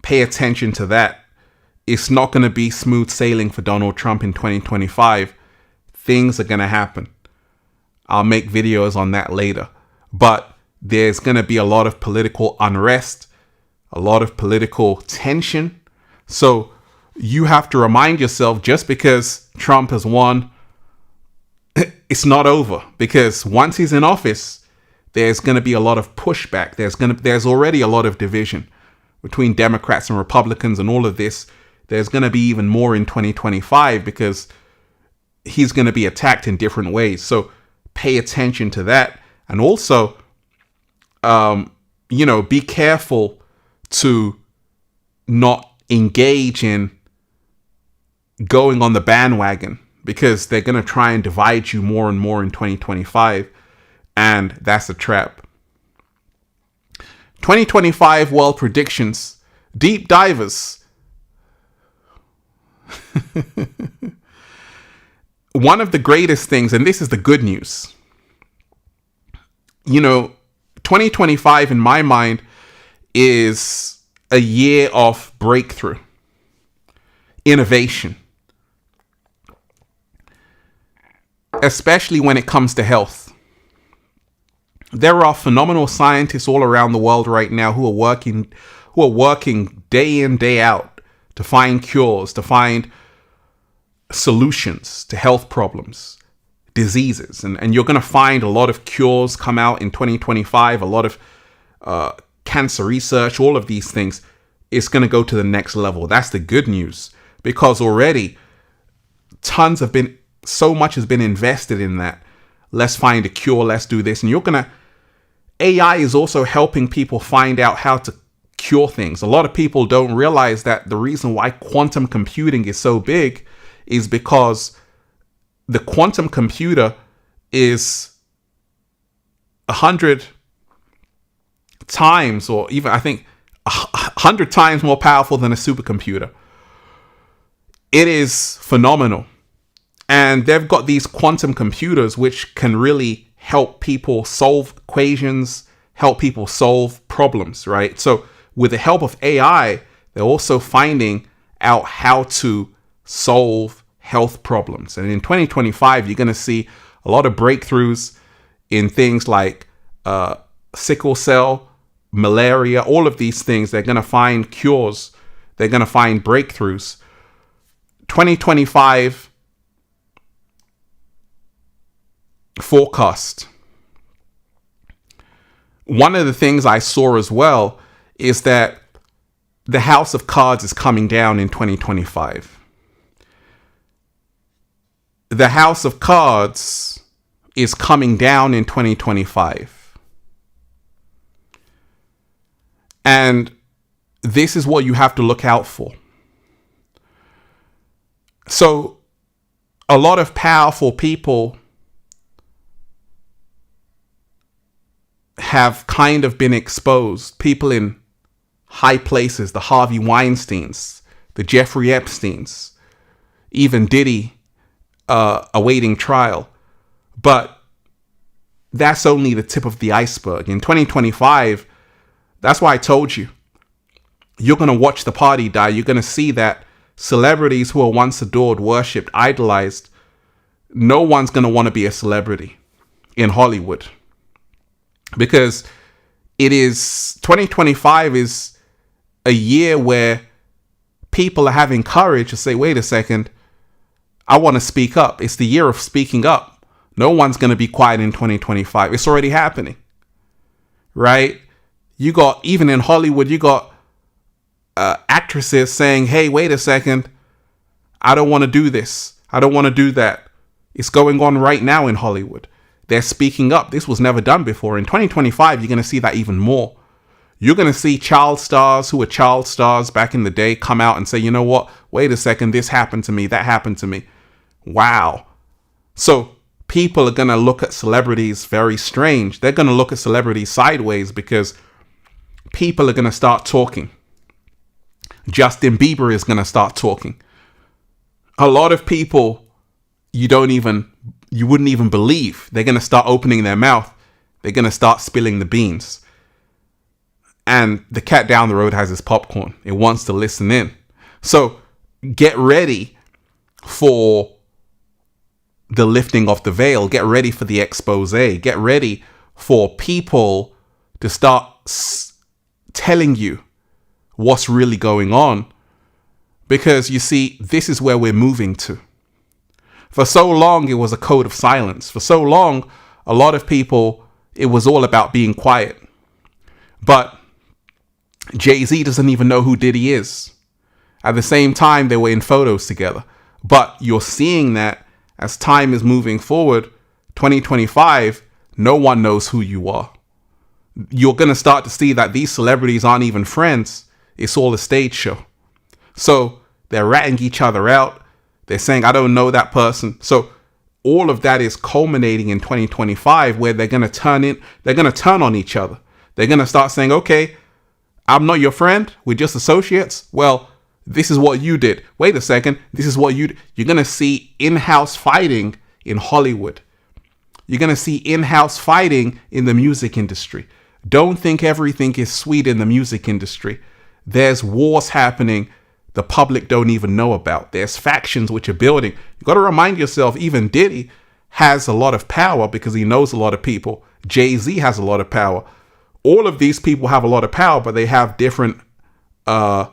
S1: Pay attention to that. It's not going to be smooth sailing for Donald Trump in 2025. Things are going to happen. I'll make videos on that later. But there's going to be a lot of political unrest, a lot of political tension. So you have to remind yourself, just because Trump has won, it's not over. Because once he's in office, there's going to be a lot of pushback. There's already a lot of division between Democrats and Republicans and all of this. There's going to be even more in 2025, because he's going to be attacked in different ways. So pay attention to that. And also, be careful to not engage in going on the bandwagon, because they're going to try and divide you more and more in 2025. And that's a trap. 2025 world predictions. Deep divers. One of the greatest things, and this is the good news, 2025 in my mind is a year of breakthrough, innovation, especially when it comes to health. There are phenomenal scientists all around the world right now who are working day in, day out to find cures, to find solutions to health problems, diseases. And you're going to find a lot of cures come out in 2025, a lot of cancer research, all of these things. It's going to go to the next level. That's the good news, because already so much has been invested in that. Let's find a cure. Let's do this. And AI is also helping people find out how to cure things. A lot of people don't realize that the reason why quantum computing is so big is because the quantum computer is 100 times, or even I think 100 times more powerful than a supercomputer. It is phenomenal. And they've got these quantum computers which can really help people solve equations, help people solve problems, right? So with the help of AI, they're also finding out how to solve health problems. And in 2025, you're going to see a lot of breakthroughs in things like sickle cell, malaria, all of these things. They're going to find cures. They're going to find breakthroughs. 2025 forecast. One of the things I saw as well is that the House of Cards is coming down in 2025. The House of Cards is coming down in 2025. And this is what you have to look out for. So a lot of powerful people have kind of been exposed. People in high places, the Harvey Weinsteins, the Jeffrey Epsteins, even Diddy awaiting trial. But that's only the tip of the iceberg. In 2025, that's why I told you, you're going to watch the party die. You're going to see that celebrities who were once adored, worshipped, idolized, no one's going to want to be a celebrity in Hollywood. Because 2025 is a year where people are having courage to say, wait a second, I want to speak up. It's the year of speaking up. No one's going to be quiet in 2025. It's already happening, right? You got, even in Hollywood, you got actresses saying, hey, wait a second, I don't want to do this. I don't want to do that. It's going on right now in Hollywood. They're speaking up. This was never done before. In 2025, you're going to see that even more. You're going to see child stars who were child stars back in the day come out and say, you know what? Wait a second. This happened to me. That happened to me. Wow. So people are going to look at celebrities very strange. They're going to look at celebrities sideways because people are going to start talking. Justin Bieber is going to start talking. A lot of people you wouldn't even believe. They're going to start opening their mouth. They're going to start spilling the beans. And the cat down the road has his popcorn. It wants to listen in. So get ready for the lifting of the veil. Get ready for the expose. Get ready for people to start telling you what's really going on. Because you see, this is where we're moving to. For so long, it was a code of silence. For so long, a lot of people, it was all about being quiet. But Jay-Z doesn't even know who Diddy is. At the same time, they were in photos together. But you're seeing that as time is moving forward, 2025, no one knows who you are. You're going to start to see that these celebrities aren't even friends. It's all a stage show. So they're ratting each other out. They're saying, I don't know that person. So all of that is culminating in 2025 where they're going to turn on each other. They're going to start saying, okay, I'm not your friend. We're just associates. Well, this is what you did. Wait a second. This is what you're going to see in-house fighting in Hollywood. You're going to see in-house fighting in the music industry. Don't think everything is sweet in the music industry. There's wars happening the public don't even know about. There's factions which are building. You got to remind yourself, even Diddy has a lot of power because he knows a lot of people. Jay-Z has a lot of power. All of these people have a lot of power, but they have different, they're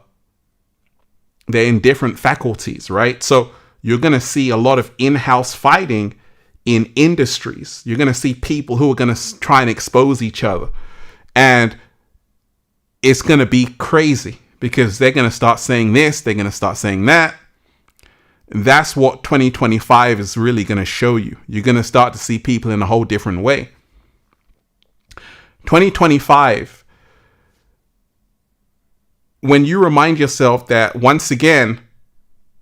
S1: in different faculties, right? So you're going to see a lot of in-house fighting in industries. You're going to see people who are going to try and expose each other. And it's going to be crazy because they're going to start saying this, they're going to start saying that. That's what 2025 is really going to show you. You're going to start to see people in a whole different way. 2025, when you remind yourself that once again,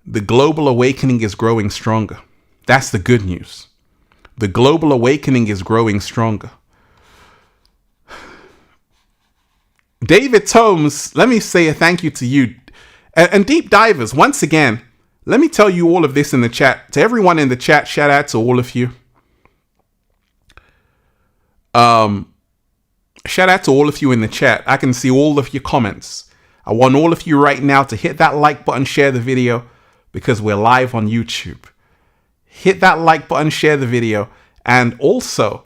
S1: the global awakening is growing stronger. That's the good news. The global awakening is growing stronger. David Tomes, let me say a thank you to you. And Deep Divers, once again, let me tell you all of this in the chat. To everyone in the chat, shout out to all of you. Shout out to all of you in the chat. I can see all of your comments. I want all of you right now to hit that like button, share the video, because we're live on YouTube. Hit that like button, share the video, and also,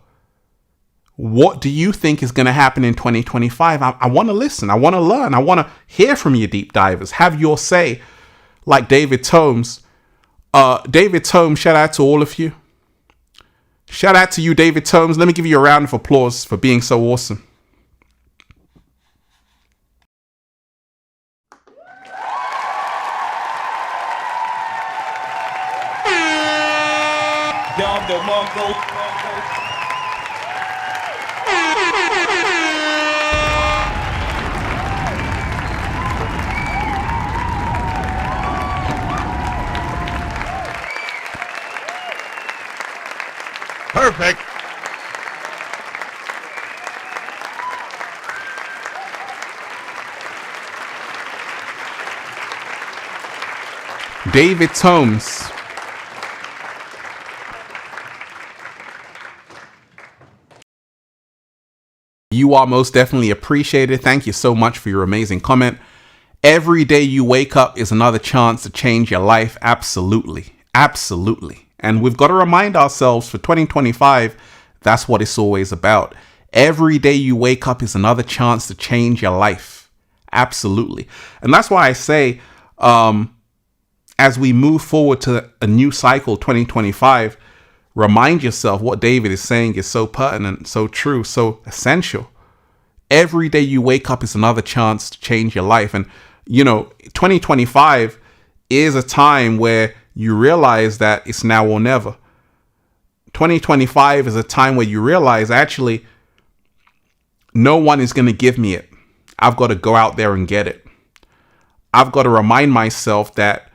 S1: what do you think is going to happen in 2025? I want to listen. I want to learn. I want to hear from you, deep divers. Have your say, like David Tomes. David Tomes, shout out to all of you. Shout out to you, David Tomes. Let me give you a round of applause for being so awesome.
S4: Perfect.
S1: David Tomes. You are most definitely appreciated. Thank you so much for your amazing comment. Every day you wake up is another chance to change your life. Absolutely. Absolutely. And we've got to remind ourselves for 2025, that's what it's always about. Every day you wake up is another chance to change your life. Absolutely. And that's why I say, as we move forward to a new cycle, 2025, remind yourself what David is saying is so pertinent, so true, so essential. Every day you wake up is another chance to change your life. And, 2025 is a time where you realize that it's now or never. 2025 is a time where you realize, actually, no one is going to give me it. I've got to go out there and get it. I've got to remind myself that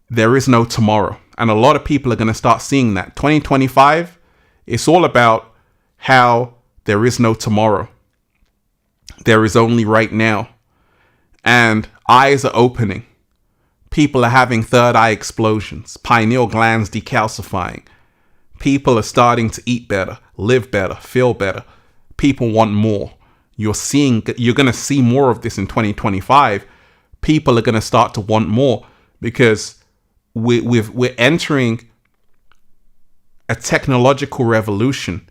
S1: there is no tomorrow. And a lot of people are going to start seeing that. 2025, it's all about how there is no tomorrow. There is only right now. And eyes are opening. People are having third eye explosions, pineal glands decalcifying. People are starting to eat better, live better, feel better. People want more. You're going to see more of this in 2025. People are going to start to want more because we're entering a technological revolution,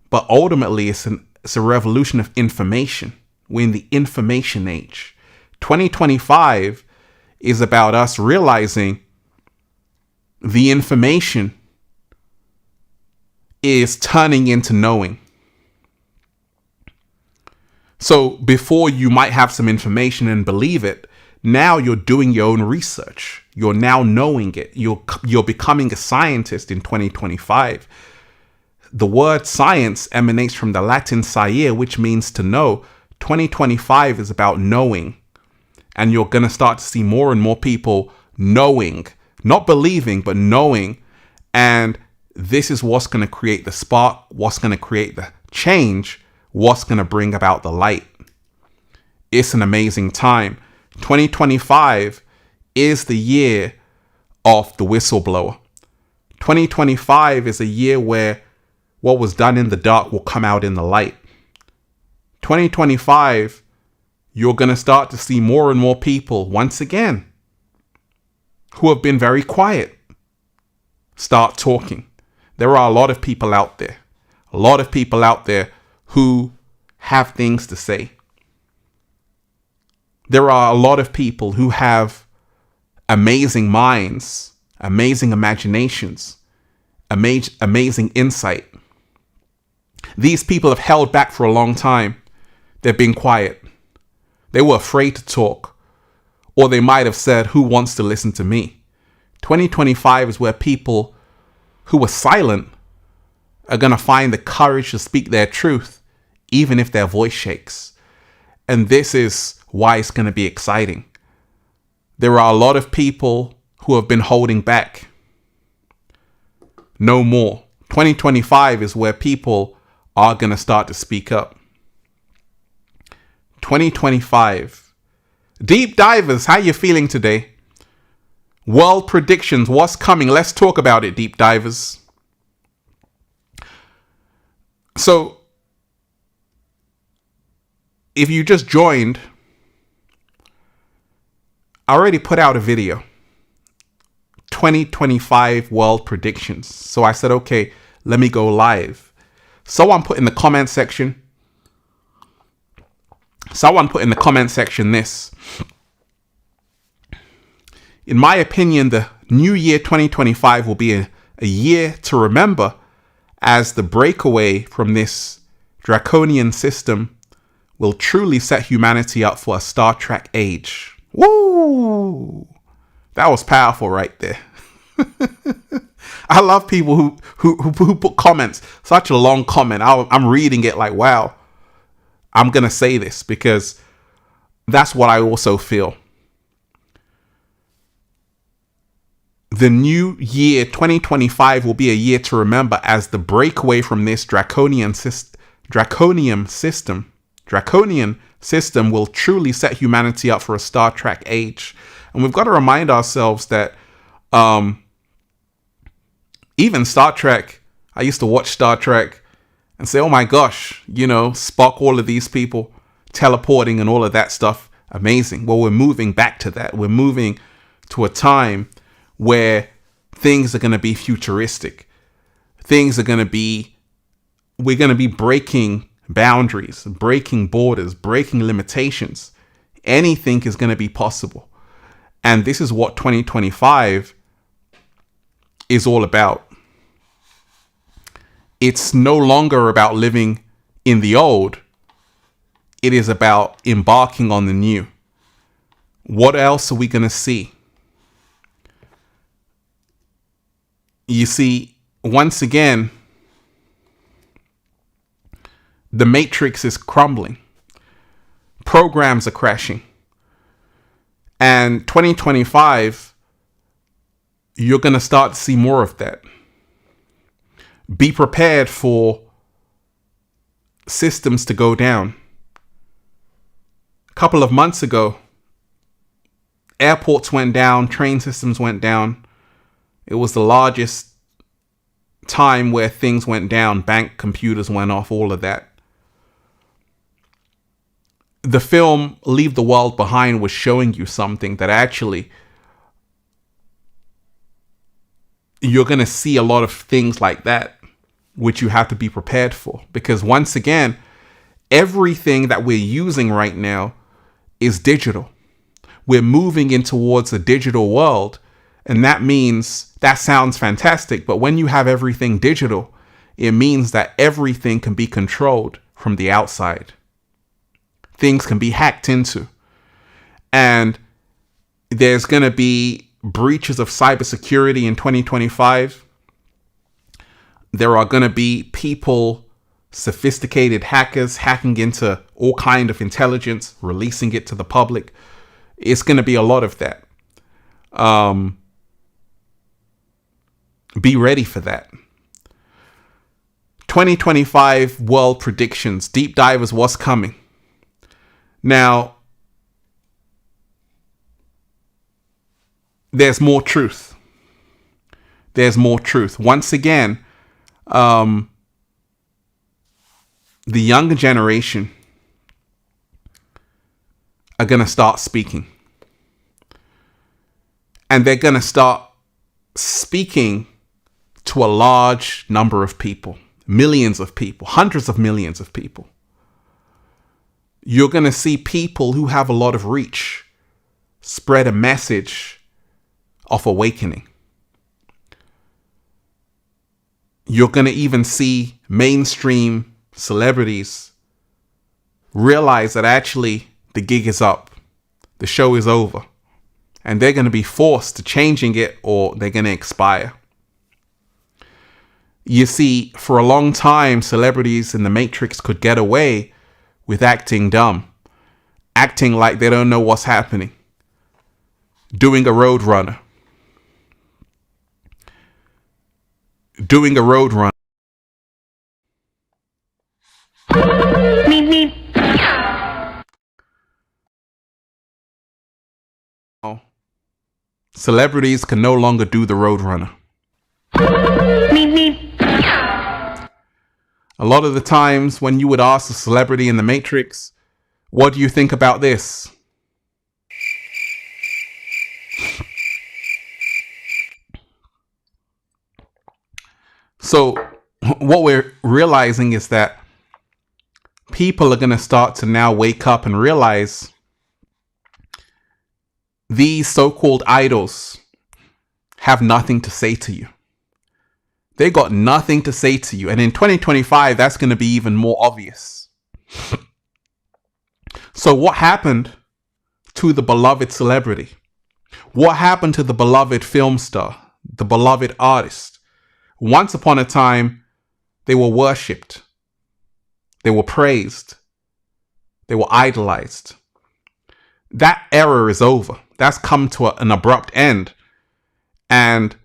S1: but ultimately it's a revolution of information. We're in the information age. 2025 is about us realizing the information is turning into knowing. So before you might have some information and believe it, now you're doing your own research. You're now knowing it. You're becoming a scientist in 2025. The word science emanates from the Latin sciere, which means to know. 2025 is about knowing. And you're going to start to see more and more people knowing, not believing, but knowing. And this is what's going to create the spark, what's going to create the change, what's going to bring about the light. It's an amazing time. 2025 is the year of the whistleblower. 2025 is a year where what was done in the dark will come out in the light. 2025, you're going to start to see more and more people, once again, who have been very quiet, start talking. There are a lot of people out there, who have things to say. There are a lot of people who have amazing minds, amazing imaginations, amazing insight. These people have held back for a long time. They've been quiet. They were afraid to talk. Or they might have said, who wants to listen to me? 2025 is where people who were silent are going to find the courage to speak their truth, even if their voice shakes. And this is why it's going to be exciting. There are a lot of people who have been holding back. No more. 2025 is where people are going to start to speak up. 2025. Deep divers, how you feeling today? World predictions, what's coming? Let's talk about it, deep divers. So, if you just joined, I already put out a video. 2025 world predictions. So I said, okay, let me go live. Someone put in the comment section this. In my opinion, the new year 2025 will be a year to remember as the breakaway from this draconian system will truly set humanity up for a Star Trek age. Woo! That was powerful right there. I love people who put comments, such a long comment. I'm reading it like, wow, I'm going to say this because that's what I also feel. The new year 2025 will be a year to remember as the breakaway from this draconian system will truly set humanity up for a Star Trek age. And we've got to remind ourselves that Even Star Trek. I used to watch Star Trek and say, oh my gosh, Spock, all of these people teleporting and all of that stuff. Amazing. Well, we're moving back to that. We're moving to a time where things are going to be futuristic. We're going to be breaking boundaries, breaking borders, breaking limitations. Anything is going to be possible. And this is what 2025 is all about. It's no longer about living in the old. It is about embarking on the new. What else are we going to see? You see, once again, the matrix is crumbling. Programs are crashing. And 2025, you're going to start to see more of that. Be prepared for systems to go down. A couple of months ago, airports went down, train systems went down. It was the largest time where things went down. Bank computers went off, all of that. The film Leave the World Behind was showing you something that actually you're going to see a lot of things like that, which you have to be prepared for. Because once again, everything that we're using right now is digital. We're moving in towards a digital world. And that means, that sounds fantastic, but when you have everything digital, it means that everything can be controlled from the outside. Things can be hacked into. And there's going to be breaches of cybersecurity in 2025. There are going to be people, sophisticated hackers, hacking into all kind of intelligence, releasing it to the public. It's going to be a lot of that. Be ready for that. 2025 world predictions. Deep divers, what's coming? Now, there's more truth. There's more truth. Once again, the younger generation are going to start speaking. And they're going to start speaking to a large number of people, millions of people, hundreds of millions of people. You're going to see people who have a lot of reach spread a message of awakening. You're going to even see mainstream celebrities realize that actually the gig is up, the show is over, and they're going to be forced to changing it or they're going to expire. You see, for a long time, celebrities in the Matrix could get away with acting dumb, acting like they don't know what's happening, doing a roadrunner, Celebrities can no longer do the roadrunner. A lot of the times when you would ask a celebrity in the Matrix, what do you think about this? So what we're realizing is that people are going to start to now wake up and realize these so-called idols have nothing to say to you. They got nothing to say to you. And in 2025, that's going to be even more obvious. So what happened to the beloved celebrity? What happened to the beloved film star, the beloved artist? Once upon a time, they were worshipped. They were praised. They were idolized. That era is over. That's come to an abrupt end. And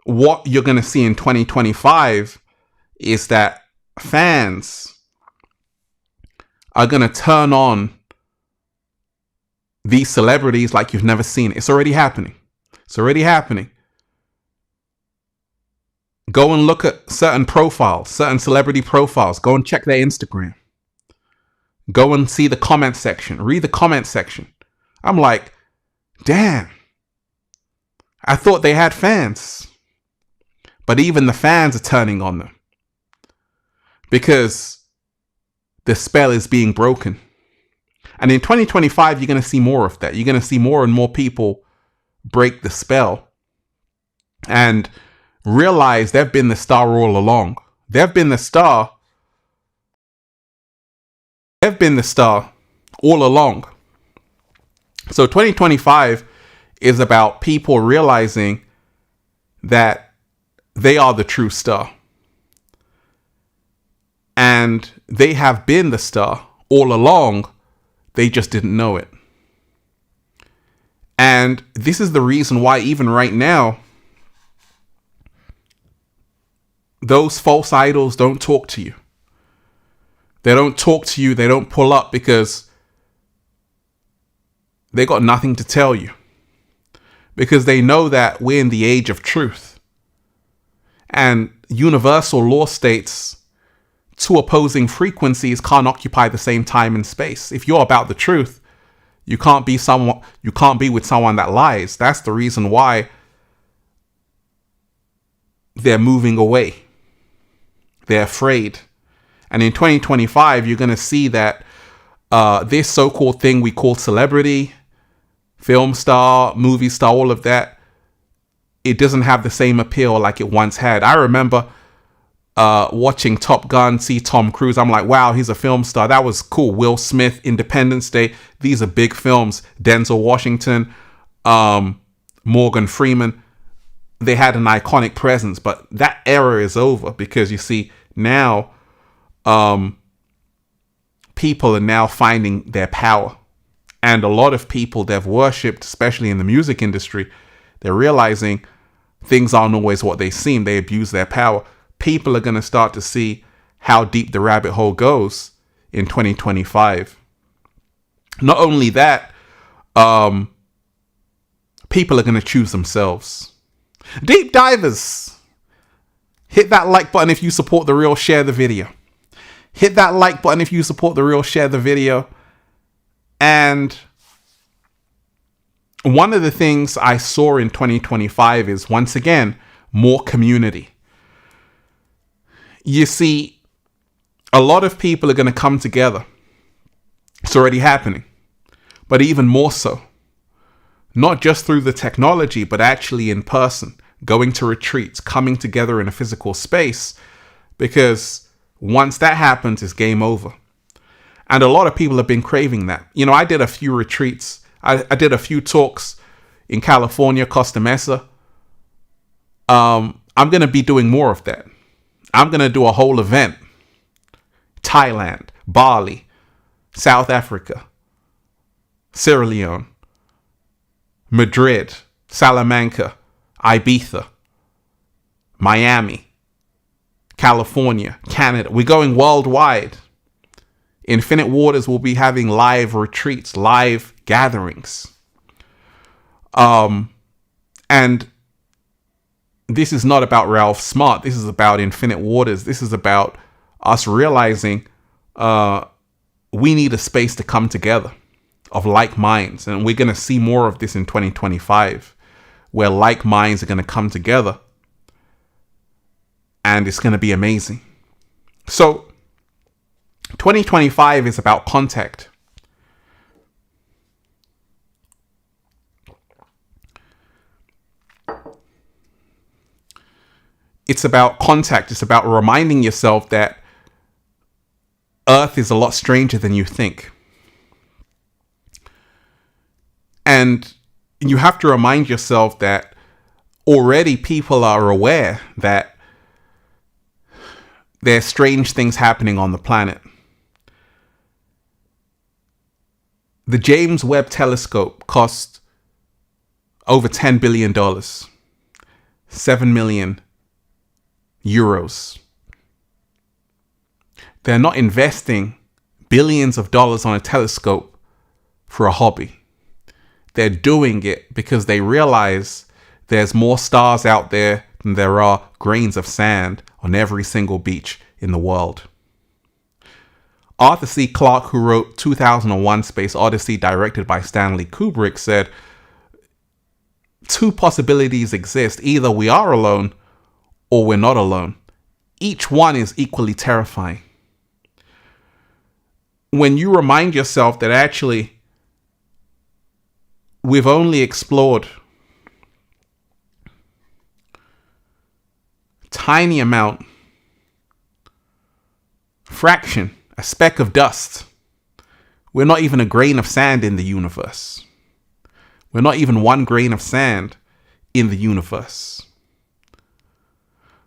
S1: what you're going to see in 2025 is that fans are going to turn on these celebrities like you've never seen. It's already happening. It's already happening. Go and look at certain profiles, certain celebrity profiles. Go and check their Instagram. Go and see the comment section. Read the comment section. I'm like, damn. I thought they had fans. But even the fans are turning on them. Because the spell is being broken. And in 2025, you're going to see more of that. You're going to see more and more people break the spell and realize they've been the star all along. They've been the star. They've been the star all along. So 2025 is about people realizing that they are the true star. And they have been the star all along. They just didn't know it. And this is the reason why even right now, those false idols don't talk to you. They don't talk to you. They don't pull up because they got nothing to tell you. Because they know that we're in the age of truth. And universal law states two opposing frequencies can't occupy the same time and space. If you're about the truth, you can't be with someone that lies. That's the reason why they're moving away. They're afraid. And in 2025, you're going to see that this so-called thing we call celebrity, film star, movie star, all of that, it doesn't have the same appeal like it once had. I remember watching Top Gun, see Tom Cruise. I'm like, wow, he's a film star. That was cool. Will Smith, Independence Day. These are big films. Denzel Washington, Morgan Freeman. They had an iconic presence, but that era is over because you see now people are now finding their power. And a lot of people they've worshipped, especially in the music industry, they're realizing things aren't always what they seem. They abuse their power. People are going to start to see how deep the rabbit hole goes in 2025. Not only that, people are going to choose themselves. Deep divers, hit that like button if you support The Real, share the video. Hit that like button if you support The Real, share the video. And one of the things I saw in 2025 is, once again, more community. You see, a lot of people are going to come together. It's already happening. But even more so. Not just through the technology, but actually in person. Going to retreats, coming together in a physical space. Because once that happens, it's game over. And a lot of people have been craving that. You know, I did a few retreats. I did a few talks in California, Costa Mesa. I'm going to be doing more of that. I'm going to do a whole event. Thailand, Bali, South Africa, Sierra Leone, Madrid, Salamanca, Ibiza, Miami, California, Canada. We're going worldwide. Infinite Waters will be having live retreats, live gatherings. And this is not about Ralph Smart. This is about Infinite Waters. This is about us realizing we need a space to come together of like minds. And we're going to see more of this in 2025, where like minds are going to come together. And it's going to be amazing. So 2025 is about contact. It's about contact. It's about reminding yourself that Earth is a lot stranger than you think. And you have to remind yourself that already people are aware that there's strange things happening on the planet. The James Webb Telescope cost over $10 billion, 7 million euros. They're not investing billions of dollars on a telescope for a hobby. They're doing it because they realize there's more stars out there than there are grains of sand on every single beach in the world. Arthur C. Clarke, who wrote 2001 Space Odyssey, directed by Stanley Kubrick, said, two possibilities exist. Either we are alone or we're not alone. Each one is equally terrifying. When you remind yourself that actually we've only explored tiny amount, fraction, a speck of dust. We're not even a grain of sand in the universe. We're not even one grain of sand in the universe.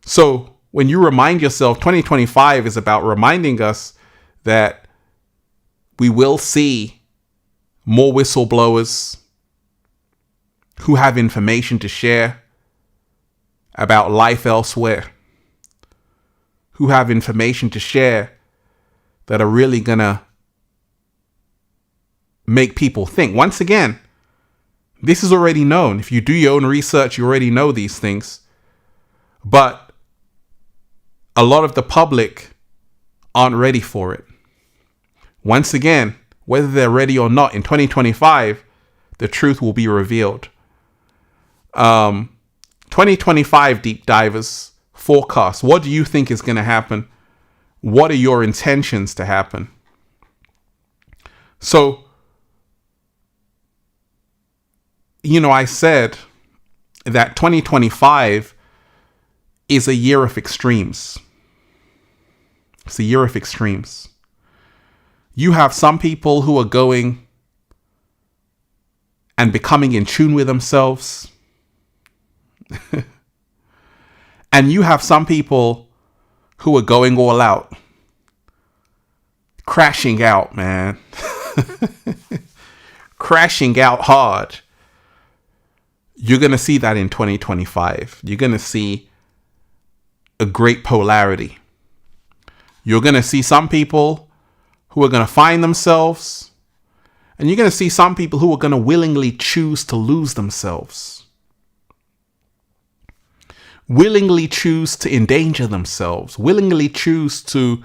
S1: So when you remind yourself, 2025 is about reminding us that we will see more whistleblowers who have information to share about life elsewhere, who have information to share that are really gonna make people think. Once again, this is already known. If you do your own research, you already know these things. But a lot of the public aren't ready for it. Once again, whether they're ready or not, in 2025, the truth will be revealed. 2025 Deep Divers forecast. What do you think is going to happen? What are your intentions to happen? So, I said that 2025 is a year of extremes. It's a year of extremes. You have some people who are going and becoming in tune with themselves. And you have some people who are going all out. Crashing out, man. Crashing out hard. You're going to see that in 2025. You're going to see a great polarity. You're going to see some people who are going to find themselves, and you're going to see some people who are going to willingly choose to lose themselves. Willingly choose to endanger themselves. Willingly choose to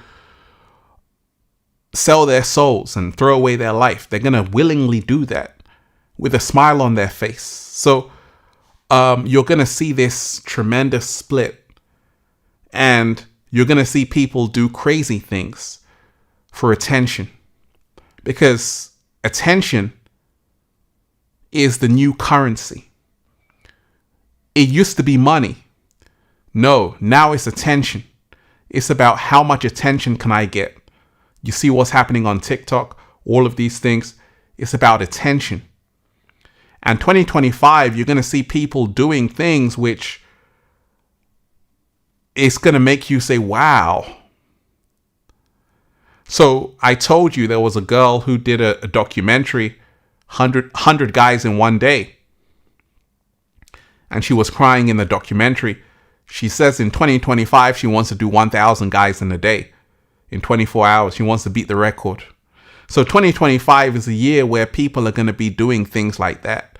S1: sell their souls and throw away their life. They're going to willingly do that with a smile on their face. So you're going to see this tremendous split, and you're going to see people do crazy things for attention, because attention is the new currency. It used to be money. No, now it's attention. It's about how much attention can I get. You see what's happening on TikTok, all of these things. It's about attention. And 2025, you're going to see people doing things which it's going to make you say, wow. So I told you there was a girl who did a documentary, 100 guys in one day. And she was crying in the documentary. She says in 2025, she wants to do 1,000 guys in a day. In 24 hours, she wants to beat the record. So 2025 is a year where people are going to be doing things like that.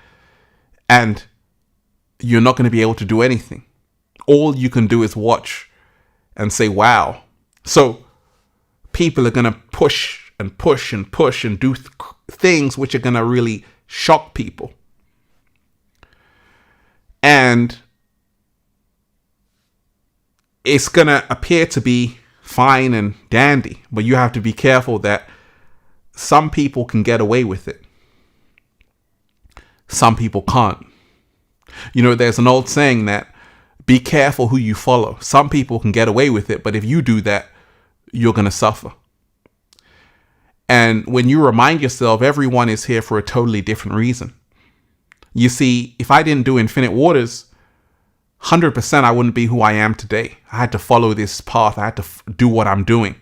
S1: And you're not going to be able to do anything. All you can do is watch and say, wow. So people are going to push and push and push and do things which are going to really shock people. And it's going to appear to be fine and dandy, but you have to be careful that some people can get away with it. Some people can't. There's an old saying that be careful who you follow. Some people can get away with it, but if you do that, you're going to suffer. And when you remind yourself, everyone is here for a totally different reason. You see, if I didn't do Infinite Waters, 100% I wouldn't be who I am today. I had to follow this path. I had to do what I'm doing.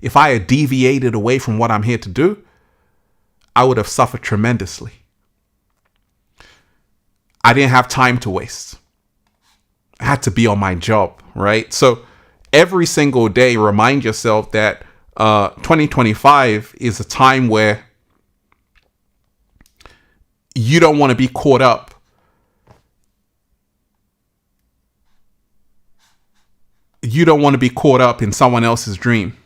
S1: If I had deviated away from what I'm here to do, I would have suffered tremendously. I didn't have time to waste. I had to be on my job, right? So every single day, remind yourself that 2025 is a time where you don't want to be caught up You don't want to be caught up in someone else's dream.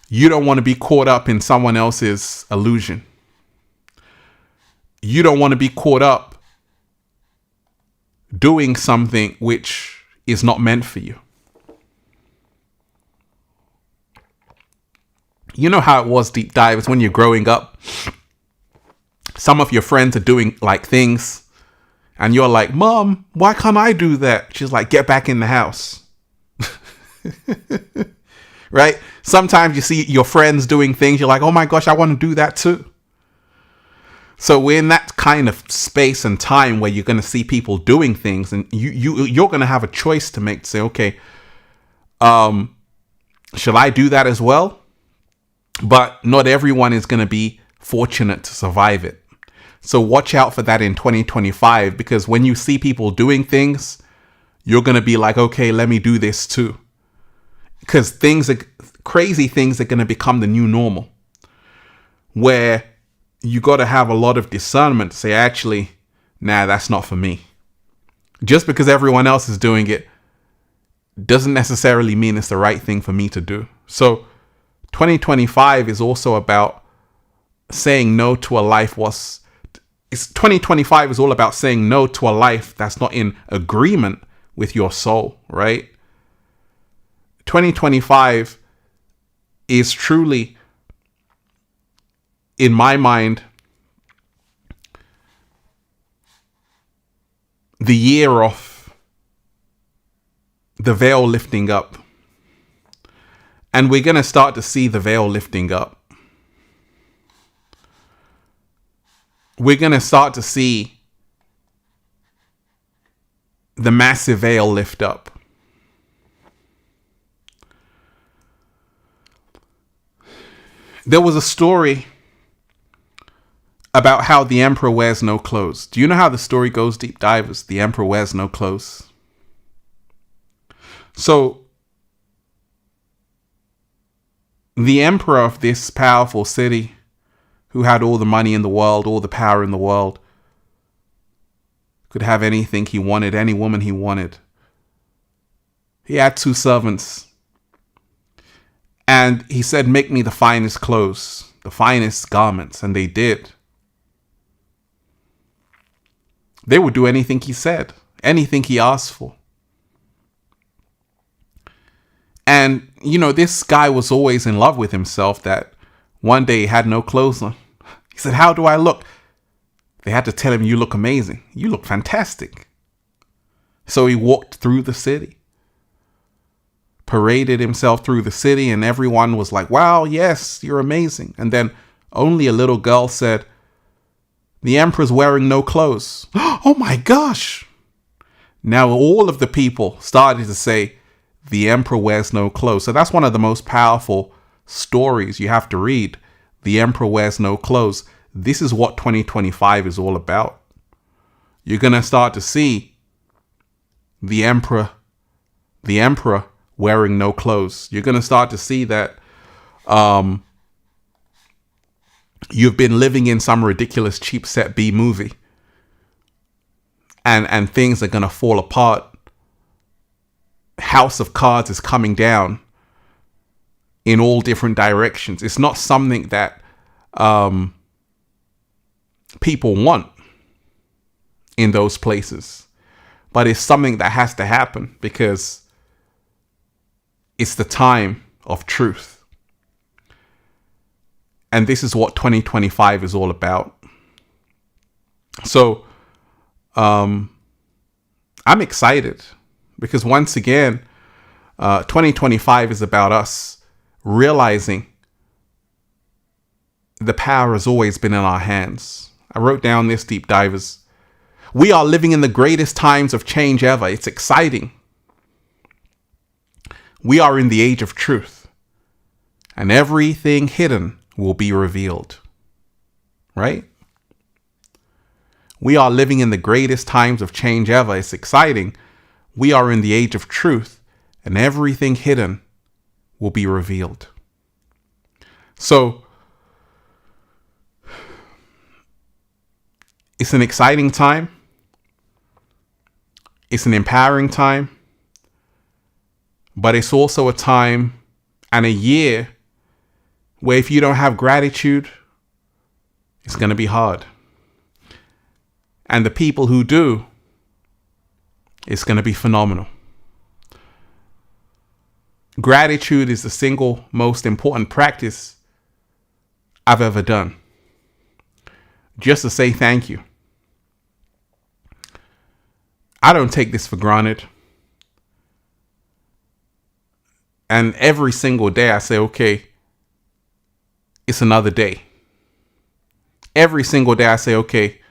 S1: You don't want to be caught up in someone else's illusion. You don't want to be caught up doing something which is not meant for you. You know how it was, deep divers, when you're growing up. Some of your friends are doing like things and you're like, Mom, why can't I do that? She's like, get back in the house. Right? Sometimes you see your friends doing things. You're like, oh my gosh, I want to do that too. So we're in that kind of space and time where you're going to see people doing things, and you're going to have a choice to make to say, okay, shall I do that as well? But not everyone is going to be fortunate to survive it. So watch out for that in 2025, because when you see people doing things, you're going to be like, okay, let me do this too. Because crazy things are going to become the new normal, where you got to have a lot of discernment to say, actually, nah, that's not for me. Just because everyone else is doing it doesn't necessarily mean it's the right thing for me to do. So 2025 is also about saying no to a life 2025 is all about saying no to a life that's not in agreement with your soul, right? 2025 is truly, in my mind, the year of the veil lifting up. And we're going to start to see the veil lifting up. We're going to start to see the massive veil lift up. There was a story about how the emperor wears no clothes. Do you know how the story goes, deep divers? The emperor wears no clothes. So the emperor of this powerful city, who had all the money in the world, all the power in the world, could have anything he wanted, any woman he wanted. He had 2 servants. And he said, make me the finest clothes, the finest garments. And they did. They would do anything he said, anything he asked for. And, you know, this guy was always in love with himself, that one day he had no clothes on. He said, how do I look? They had to tell him, you look amazing. You look fantastic. So he walked through the city, paraded himself through the city, and everyone was like, wow, yes, you're amazing. And then only a little girl said, the emperor's wearing no clothes. Oh my gosh. Now all of the people started to say, the emperor wears no clothes. So that's one of the most powerful stories you have to read. The emperor wears no clothes. This is what 2025 is all about. You're going to start to see the emperor wearing no clothes. You're going to start to see that you've been living in some ridiculous cheap set B movie, and things are going to fall apart. House of Cards is coming down in all different directions. It's not something that people want in those places, but it's something that has to happen because it's the time of truth. And this is what 2025 is all about. So I'm excited because once again, 2025 is about us realizing the power has always been in our hands. I wrote down this, deep divers. We are living in the greatest times of change ever. It's exciting. We are in the age of truth, and everything hidden will be revealed. Right? We are living in the greatest times of change ever. It's exciting. We are in the age of truth, and everything hidden will be revealed. So it's an exciting time. It's an empowering time, but it's also a time and a year where if you don't have gratitude, it's going to be hard. And the people who do, it's going to be phenomenal. Gratitude is the single most important practice I've ever done. Just to say thank you. I don't take this for granted. And every single day I say, okay, it's another day. Every single day I say, okay,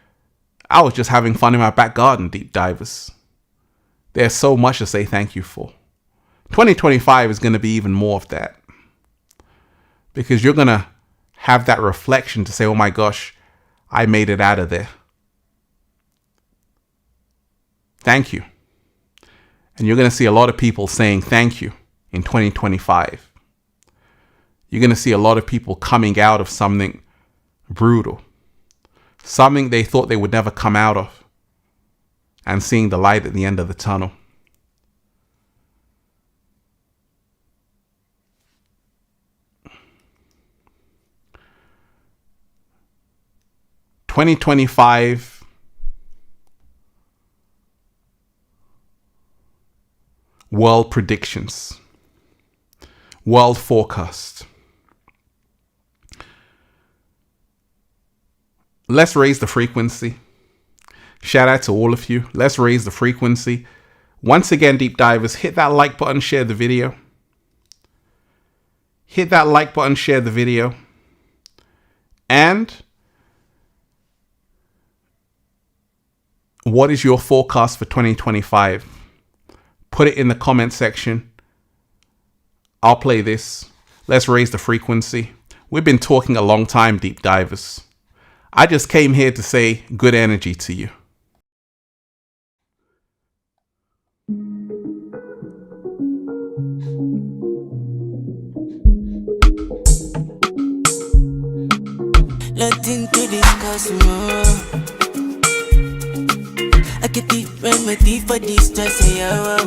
S1: I was just having fun in my back garden, deep divers. There's so much to say thank you for. 2025 is going to be even more of that. Because you're going to have that reflection to say, oh my gosh, I made it out of there. Thank you. And you're going to see a lot of people saying thank you in 2025. You're going to see a lot of people coming out of something brutal. Something they thought they would never come out of. And seeing the light at the end of the tunnel. "2025 world predictions, world forecast. Let's raise the frequency. Shout out to all of you. Let's raise the frequency. Once again, deep divers, hit that like button, share the video. Hit that like button, share the video. And what is your forecast for 2025? Put it in the comment section. I'll play this. Let's raise the frequency. We've been talking a long time, deep divers. I just came here to say good energy to you.
S4: Nothing to discuss more. I get the remedy for this stress, yeah.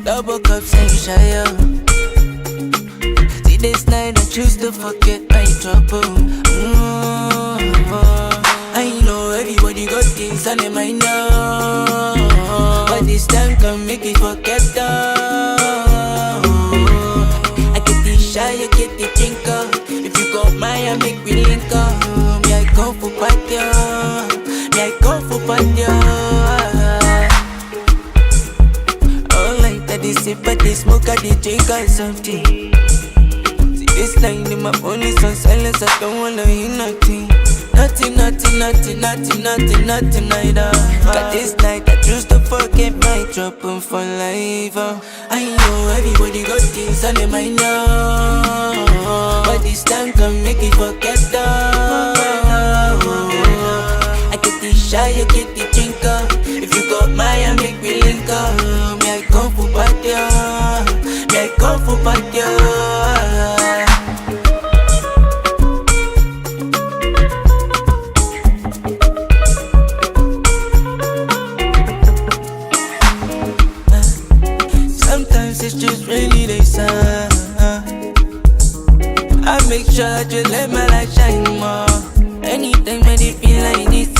S4: Double cups and shy. See this night, I choose to forget my trouble. I know everybody got things on their mind now, but this time can make it forget though. I get the shy, I get the drinker. If you got mine, I make me link up. Me I go for party, me I go for party. All night I dey sip, I dey smoke, I dey drink or something. See this line in my phone is on silence, I don't wanna hear nothing. Nothing, neither. But this night I choose to forget my trouble for life. I know everybody got things on their mind now, but this time can make it forget though. I get the shy, I get the drinker. If you got mine, I make me link up. Me I come for party, me I come for party. It's just really they sun. I make sure I just let my light shine more. Anytime when they feel like this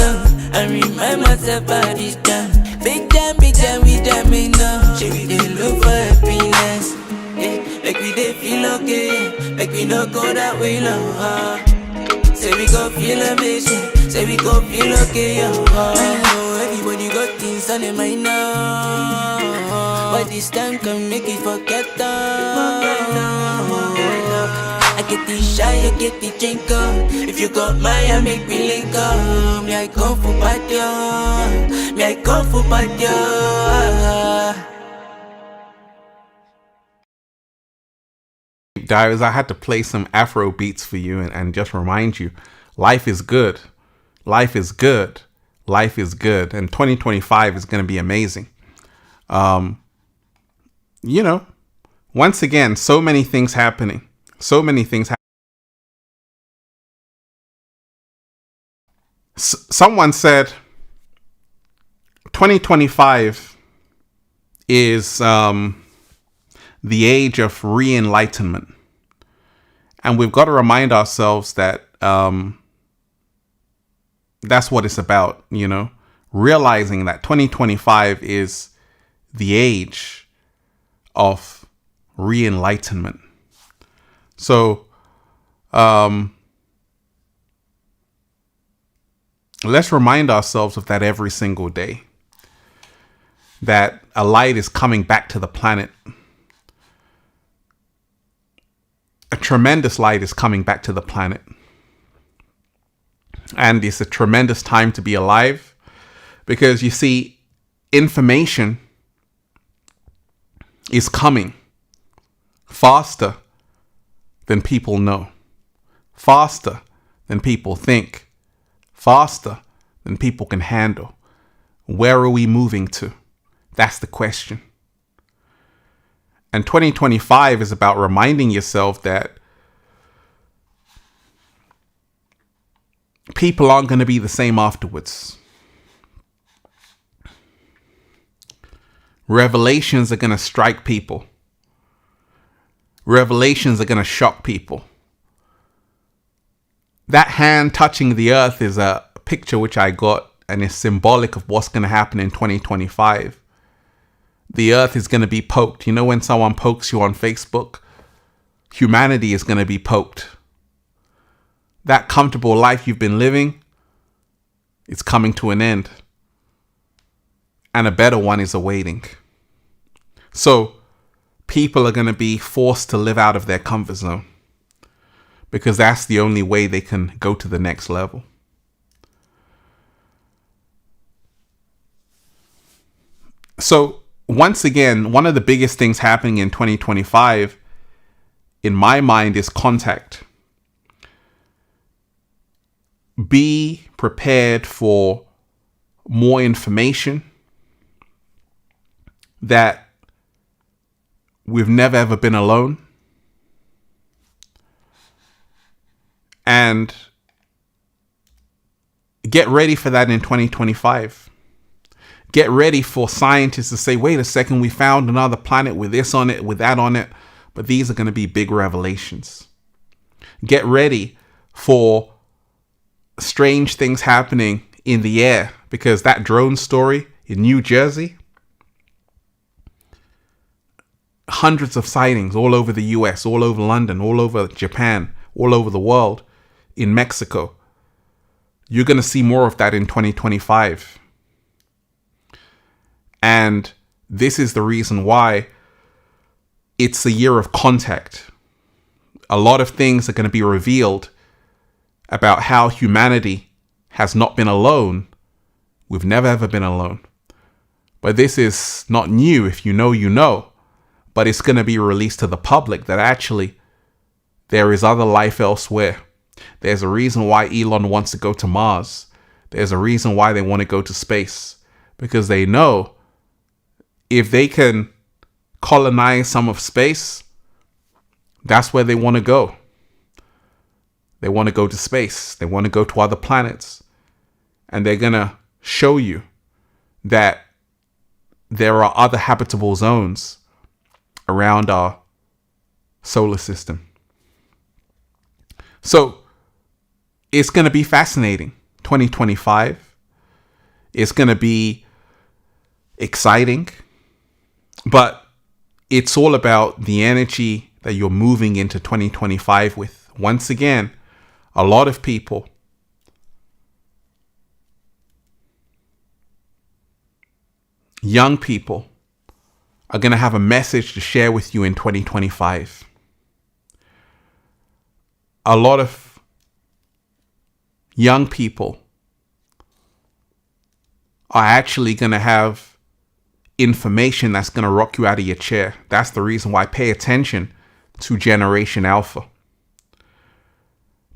S4: I remind myself about this time. Big time, we jamming now. Should we dey look for happiness? Yeah, like we dey feel okay. Like we don't go that way long. Say we gon' feel amazing. Say we gon' feel okay, yo. I know everybody got things on their mind now, but this time can make it forget I get the shy, I get the drinker. If you got mine, I make me link up. Me I come for party, me I come for party.
S1: Divers, I had to play some Afro beats for you and just remind you, life is good. Life is good. Life is good. And 2025 is going to be amazing. You know, once again, so many things happening. So many things happening. Someone said, 2025 is the age of re-enlightenment. And we've got to remind ourselves that that's what it's about, you know, realizing that 2025 is the age of re-enlightenment. So let's remind ourselves of that every single day, that a light is coming back to the planet. A tremendous light is coming back to the planet. And it's a tremendous time to be alive, because you see, information is coming faster than people know, faster than people think, faster than people can handle. Where are we moving to? That's the question. And 2025 is about reminding yourself that people aren't going to be the same afterwards. Revelations are going to strike people. Revelations are going to shock people. That hand touching the earth is a picture which I got, and is symbolic of what's going to happen in 2025. The earth is going to be poked. You know, when someone pokes you on Facebook, humanity is going to be poked. That comfortable life you've been living, it's coming to an end. And a better one is awaiting. So people are going to be forced to live out of their comfort zone, because that's the only way they can go to the next level. So once again, one of the biggest things happening in 2025, in my mind, is contact. Be prepared for more information that we've never ever been alone. And get ready for that in 2025. Get ready for scientists to say, wait a second, we found another planet with this on it, with that on it. But these are going to be big revelations. Get ready for strange things happening in the air, because that drone story in New Jersey, hundreds of sightings all over the US, all over London, all over Japan, all over the world, in Mexico. You're going to see more of that in 2025. And this is the reason why it's a year of contact. A lot of things are going to be revealed about how humanity has not been alone. We've never ever been alone. But this is not new. If you know, you know. But it's going to be released to the public that actually there is other life elsewhere. There's a reason why Elon wants to go to Mars. There's a reason why they want to go to space. Because they know if they can colonize some of space, that's where they want to go. They want to go to space. They want to go to other planets. And they're going to show you that there are other habitable zones around our solar system. So it's going to be fascinating. 2025. It's going to be exciting. But it's all about the energy that you're moving into 2025 with. Once again, a lot of people young people are going to have a message to share with you in 2025. A lot of young people are actually going to have information that's going to rock you out of your chair. That's the reason why pay attention to Generation Alpha.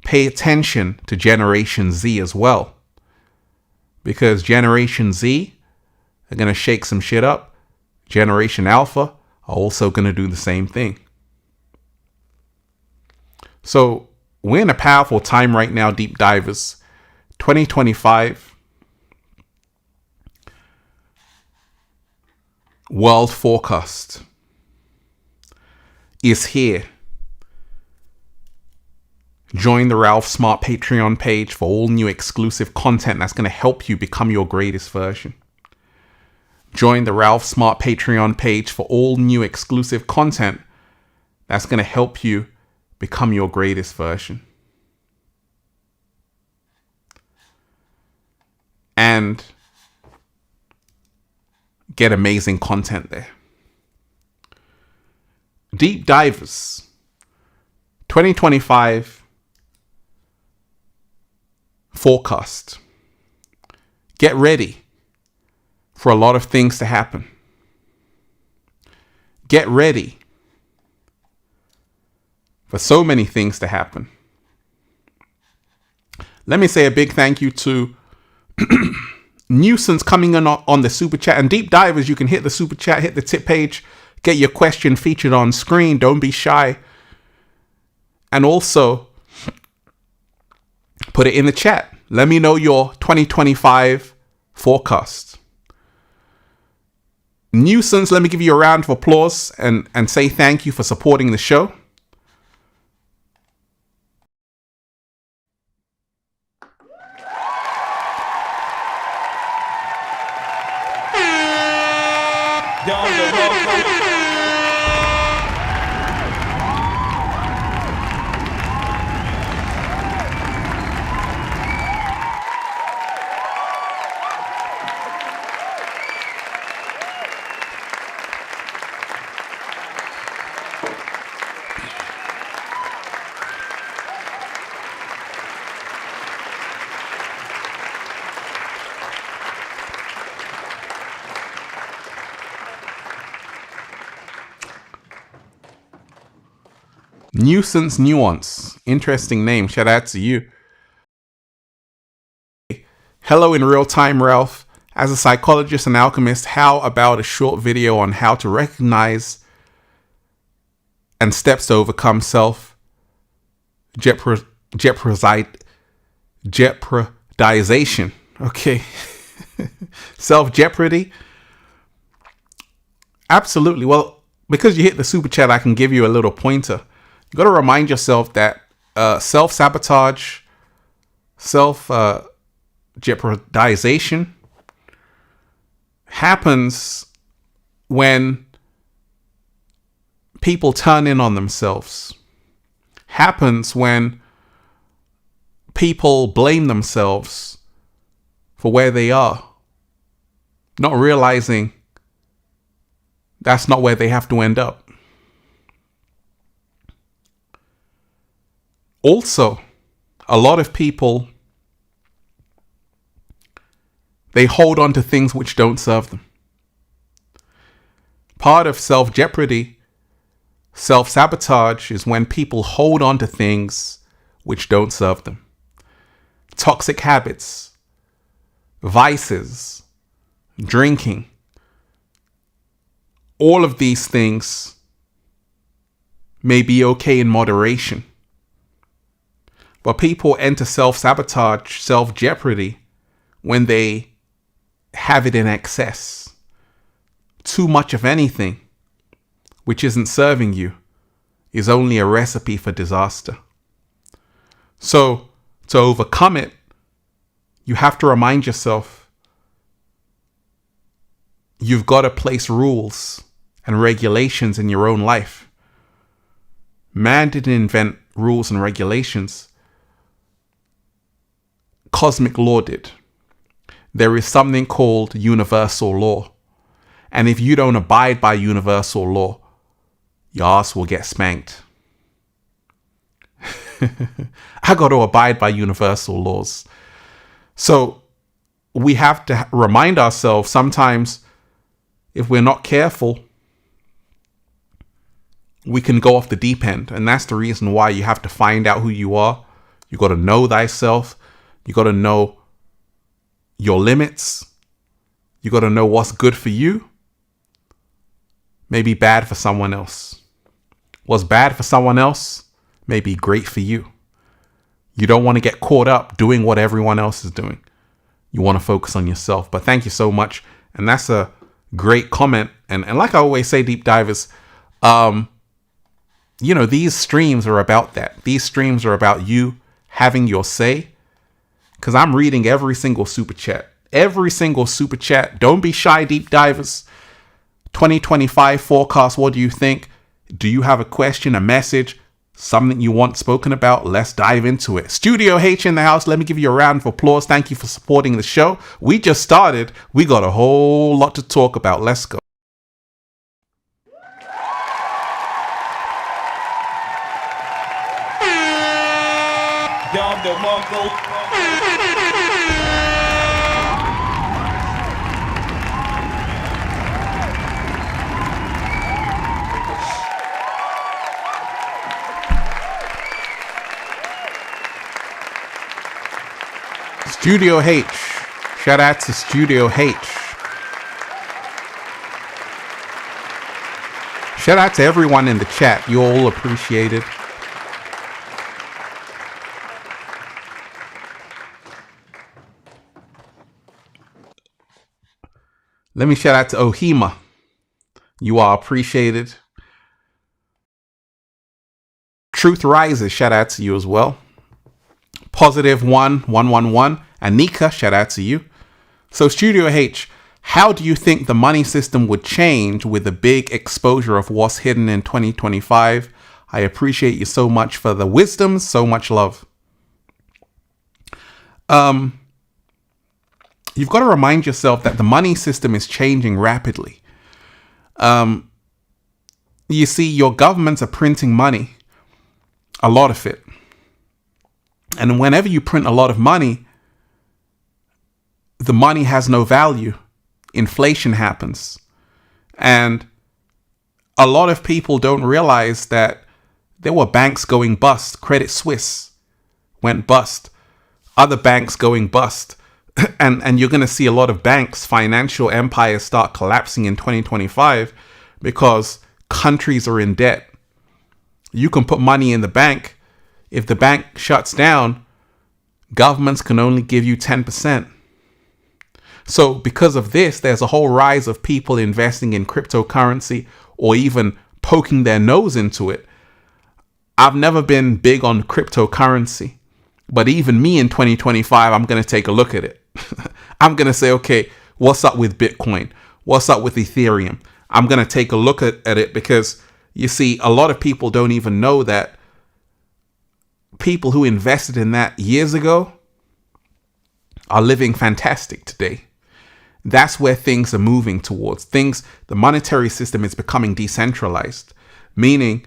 S1: Pay attention to Generation Z as well. Because Generation Z are going to shake some shit up. Generation Alpha are also going to do the same thing. So we're in a powerful time right now, deep divers. 2025. world forecast is here. Join the Ralph Smart Patreon page for all new exclusive content that's going to help you become your greatest version. Join the Ralph Smart Patreon page for all new exclusive content that's going to help you become your greatest version. And get amazing content there. Deep Divers 2025 forecast. Get ready for a lot of things to happen. Get ready for so many things to happen. Let me say a big thank you to Nuisance coming in on the super chat. And Deep Divers, you can hit the super chat, hit the tip page, get your question featured on screen. Don't be shy. And also put it in the chat. Let me know your 2025 forecast. Nuisance, let me give you a round of applause and say thank you for supporting the show. Nuisance Nuance. Interesting name. Shout out to you. Hello in real time, Ralph. As a psychologist and alchemist, how about a short video on how to recognize and steps to overcome jeopardization? Okay. Self-jeopardy? Absolutely. Well, because you hit the super chat, I can give you a little pointer. You got to remind yourself that self-sabotage, jeopardization happens when people turn in on themselves. Happens when people blame themselves for where they are, not realizing that's not where they have to end up. Also, a lot of people, they hold on to things which don't serve them. Part of self-jeopardy, self-sabotage is when people hold on to things which don't serve them. Toxic habits, vices, drinking, all of these things may be okay in moderation. But people enter self-sabotage, self-jeopardy when they have it in excess. Too much of anything which isn't serving you is only a recipe for disaster. So, to overcome it, you have to remind yourself you've got to place rules and regulations in your own life. Man didn't invent rules and regulations. Cosmic law did. There is something called universal law. And if you don't abide by universal law, your ass will get spanked. I got to abide by universal laws. So we have to remind ourselves sometimes, if we're not careful, we can go off the deep end. And that's the reason why you have to find out who you are. You got to know thyself. You got to know your limits. You got to know what's good for you may be bad for someone else. What's bad for someone else may be great for you. You don't want to get caught up doing what everyone else is doing. You want to focus on yourself. But thank you so much. And that's a great comment And like I always say, deep divers, these streams are about that. These streams are about you having your say, because I'm reading every single super chat. Every single super chat. Don't be shy, deep divers. 2025 forecast, what do you think? Do you have a question, a message, something you want spoken about? Let's dive into it. Studio H in the house. Let me give you a round of applause. Thank you for supporting the show. We just started. We got a whole lot to talk about. Let's go.
S2: Dom DeMarco.
S1: Studio H. Shout out to Studio H. Shout out to everyone in the chat. You all appreciate it. Let me shout out to Ohima. You are appreciated. Truth Rises. Shout out to you as well. Positive 1111. Anika, shout out to you. So Studio H, how do you think the money system would change with the big exposure of what's hidden in 2025? I appreciate you so much for the wisdom. So much love. You've got to remind yourself that the money system is changing rapidly. You see, your governments are printing money, a lot of it. And whenever you print a lot of money, the money has no value. Inflation happens. And a lot of people don't realize that there were banks going bust. Credit Suisse went bust. Other banks going bust. And you're going to see a lot of banks, financial empires start collapsing in 2025 because countries are in debt. You can put money in the bank. If the bank shuts down, governments can only give you 10%. So because of this, there's a whole rise of people investing in cryptocurrency or even poking their nose into it. I've never been big on cryptocurrency, but even me in 2025, I'm going to take a look at it. I'm going to say, okay, what's up with Bitcoin? What's up with Ethereum? I'm going to take a look at it because you see, a lot of people don't even know that people who invested in that years ago are living fantastic today. That's where things are moving towards. The monetary system is becoming decentralized, meaning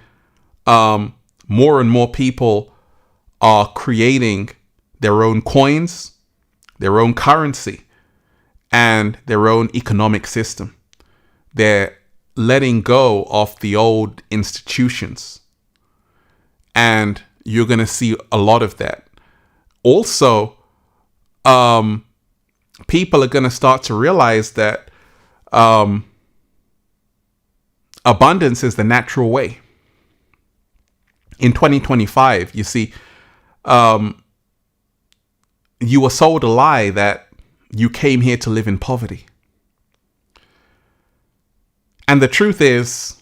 S1: more and more people are creating their own coins, their own currency, and their own economic system. They're letting go of the old institutions. And you're going to see a lot of that. Also, people are going to start to realize that abundance is the natural way. In 2025, you see, you were sold a lie that you came here to live in poverty. And the truth is,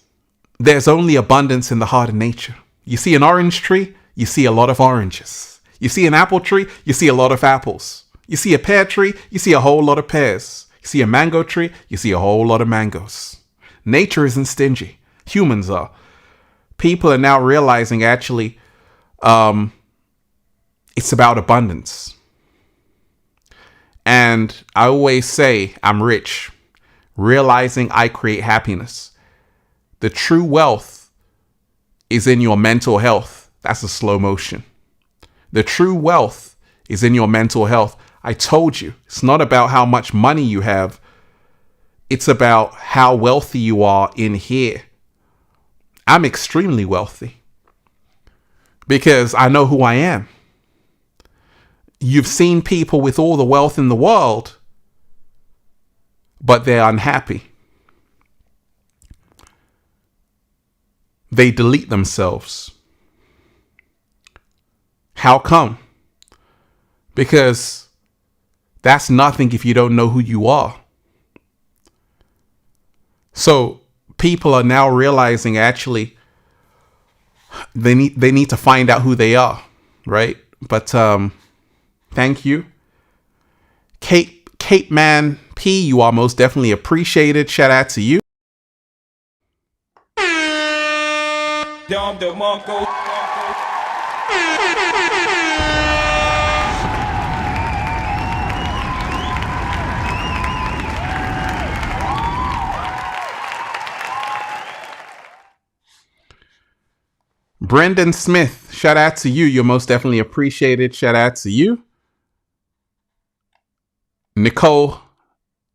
S1: there's only abundance in the heart of nature. You see an orange tree, you see a lot of oranges. You see an apple tree, you see a lot of apples. You see a pear tree, you see a whole lot of pears. You see a mango tree, you see a whole lot of mangoes. Nature isn't stingy. Humans are. People are now realizing actually it's about abundance. And I always say I'm rich, realizing I create happiness. The true wealth is in your mental health. That's a slow motion. The true wealth is in your mental health. I told you, it's not about how much money you have. It's about how wealthy you are in here. I'm extremely wealthy because I know who I am. You've seen people with all the wealth in the world, but they're unhappy. They delete themselves. How come? Because that's nothing if you don't know who you are. So people are now realizing actually they need to find out who they are, right? But thank you. Cape Man P, you are most definitely appreciated. Shout out to you.
S2: Dom DeMarco.
S1: Brendan Smith, shout out to you. You're most definitely appreciated. Shout out to you. Nicole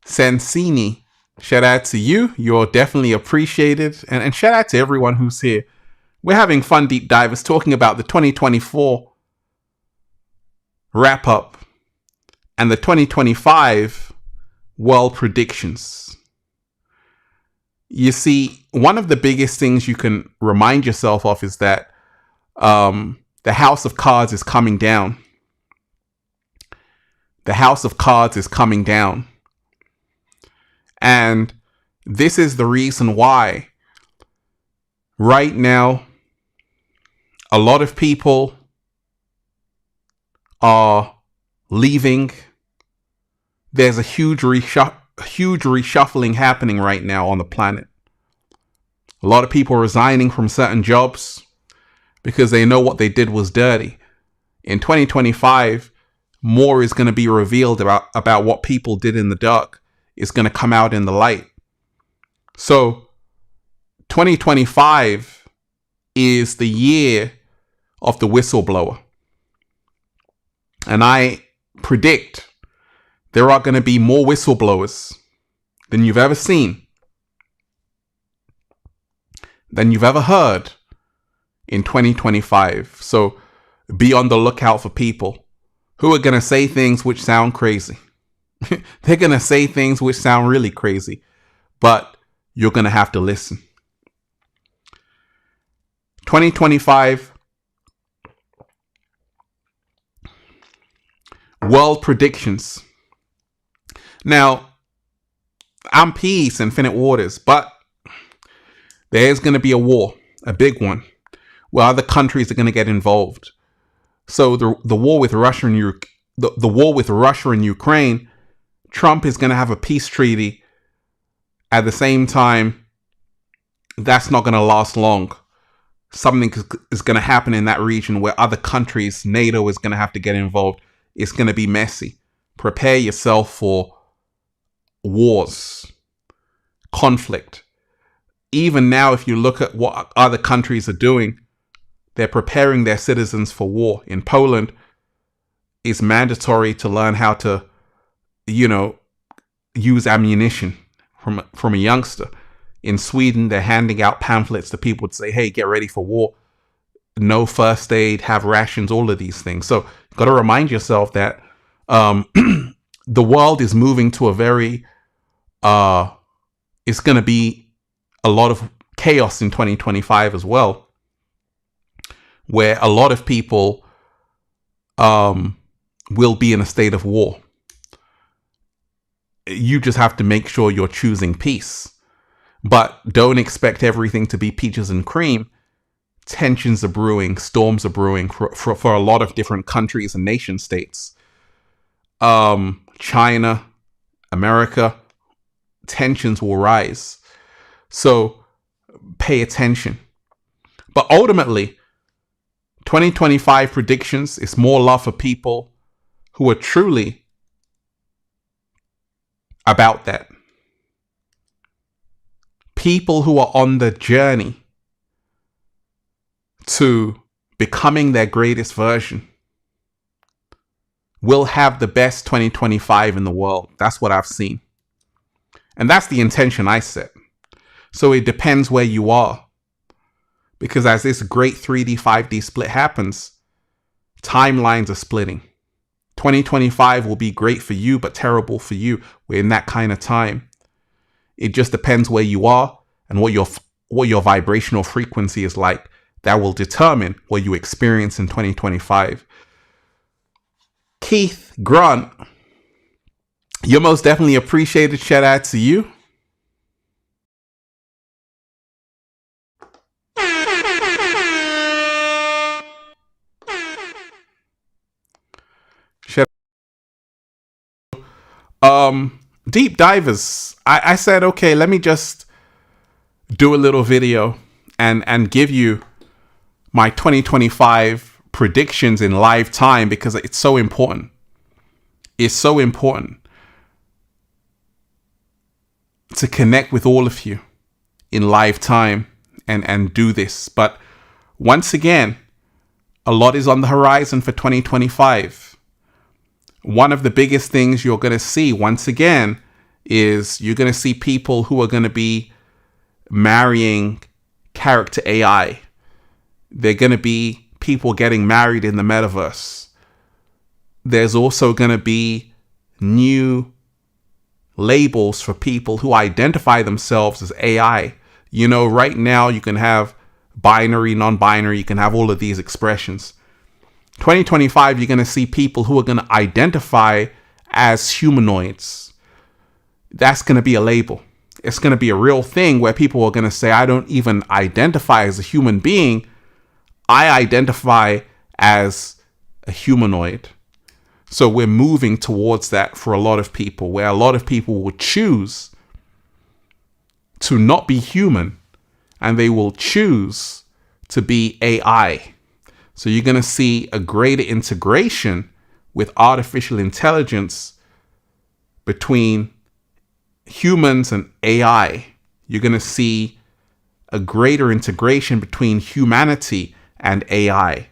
S1: Sansini, shout out to you. You're definitely appreciated. And shout out to everyone who's here. We're having fun, deep divers, talking about the 2024 wrap up and the 2025 world predictions. You see, one of the biggest things you can remind yourself of is that the house of cards is coming down. The house of cards is coming down. And this is the reason why right now a lot of people are leaving. There's a huge reshuffling happening right now on the planet. A lot of people resigning from certain jobs because they know what they did was dirty. In 2025, more is going to be revealed about what people did in the dark. It's going to come out in the light. So 2025 is the year of the whistleblower. And I predict there are going to be more whistleblowers than you've ever seen, than you've ever heard in 2025. So be on the lookout for people who are going to say things which sound crazy. They're going to say things which sound really crazy, but you're going to have to listen. 2025 world predictions. Now, I'm peace, infinite waters, but there's going to be a war, a big one, where other countries are going to get involved. So the war with Russia and the war with Russia and Ukraine, Trump is going to have a peace treaty. At the same time, that's not going to last long. Something is going to happen in that region where other countries, NATO is going to have to get involved. It's going to be messy. Prepare yourself for wars, conflict. Even now, if you look at what other countries are doing, they're preparing their citizens for war. In Poland, it's mandatory to learn how to, use ammunition from a youngster. In Sweden, they're handing out pamphlets to people to say, hey, get ready for war. No first aid, have rations, all of these things. So you've got to remind yourself that the world is moving to a very, it's going to be a lot of chaos in 2025 as well, where a lot of people will be in a state of war. You just have to make sure you're choosing peace. But don't expect everything to be peaches and cream. Tensions are brewing, storms are brewing for a lot of different countries and nation states. China, America, tensions will rise. So pay attention. But ultimately, 2025 predictions is more love for people who are truly about that. People who are on the journey to becoming their greatest version will have the best 2025 in the world. That's what I've seen. And that's the intention I set. So it depends where you are. Because as this great 3D, 5D split happens, timelines are splitting. 2025 will be great for you, but terrible for you. We're in that kind of time. It just depends where you are and what your vibrational frequency is like. That will determine what you experience in 2025. Keith Grant, you're most definitely appreciated. Shout out to you. Deep divers, I said, okay, let me just do a little video and give you my 2025 predictions in live time, because it's so important. It's so important to connect with all of you in live time and do this. But once again, a lot is on the horizon for 2025. One of the biggest things you're going to see once again is you're going to see people who are going to be marrying character AI. They're going to be people getting married in the metaverse. There's also going to be new labels for people who identify themselves as AI. You know, right now you can have binary, non-binary, you can have all of these expressions. 2025, you're going to see people who are going to identify as humanoids. That's going to be a label. It's going to be a real thing where people are going to say, I don't even identify as a human being. I identify as a humanoid. So we're moving towards that for a lot of people, where a lot of people will choose to not be human and they will choose to be AI. So you're going to see a greater integration with artificial intelligence between humans and AI. You're going to see a greater integration between humanity and AI.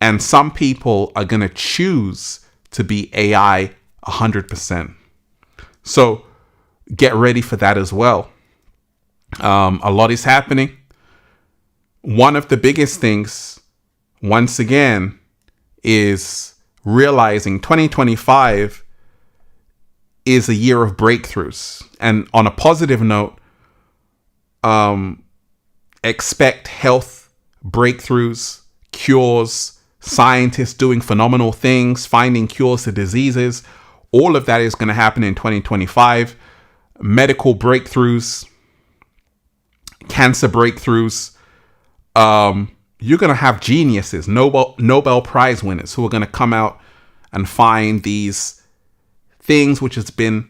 S1: And some people are going to choose to be AI 100%. So get ready for that as well. A lot is happening. One of the biggest things, once again, is realizing 2025 is a year of breakthroughs. And on a positive note, expect health breakthroughs, cures, scientists doing phenomenal things, finding cures to diseases. All of that is going to happen in 2025. Medical breakthroughs, cancer breakthroughs. You're going to have geniuses, Nobel Prize winners who are going to come out and find these things which have been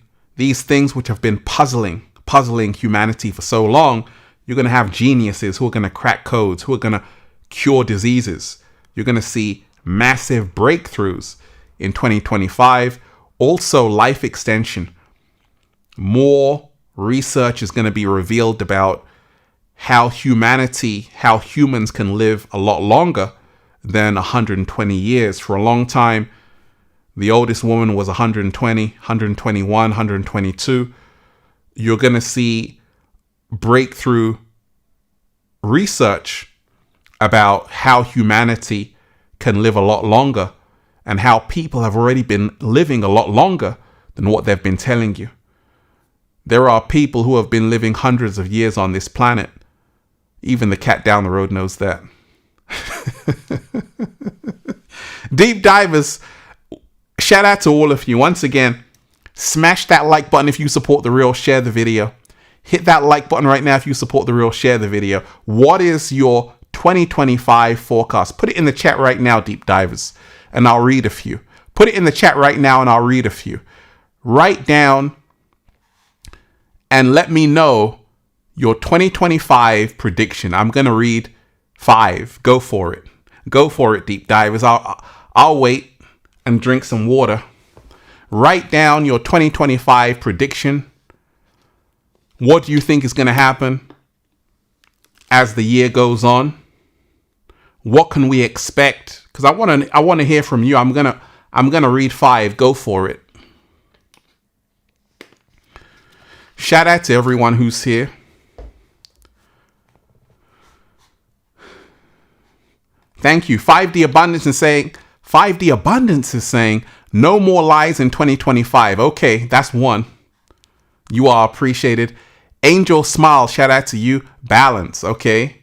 S1: puzzling humanity for so long. You're going to have geniuses who are going to crack codes, who are going to cure diseases. You're going to see massive breakthroughs in 2025. Also, life extension. More research is going to be revealed about how humans can live a lot longer than 120 years. For a long time, the oldest woman was 120, 121, 122. You're going to see breakthrough research about how humanity can live a lot longer and how people have already been living a lot longer than what they've been telling you. There are people who have been living hundreds of years on this planet. Even the cat down the road knows that. Deep divers, shout out to all of you. Once again, smash that like button if you support The Real. Share the video. Hit that like button right now if you support The Real. Share the video. What is your 2025 forecast? Put it in the chat right now, deep divers, and I'll read a few. Put it in the chat right now and I'll read a few. Write down and let me know your 2025 prediction. I'm going to read 5. Go for it. Go for it, deep divers. I'll wait and drink some water. Write down your 2025 prediction. What do you think is going to happen as the year goes on? What can we expect? Because I want to hear from you. I'm gonna read 5. Go for it. Shout out to everyone who's here. Thank you. 5D Abundance is saying no more lies in 2025. Okay, that's one. You are appreciated. Angel Smile, shout out to you. Balance, okay.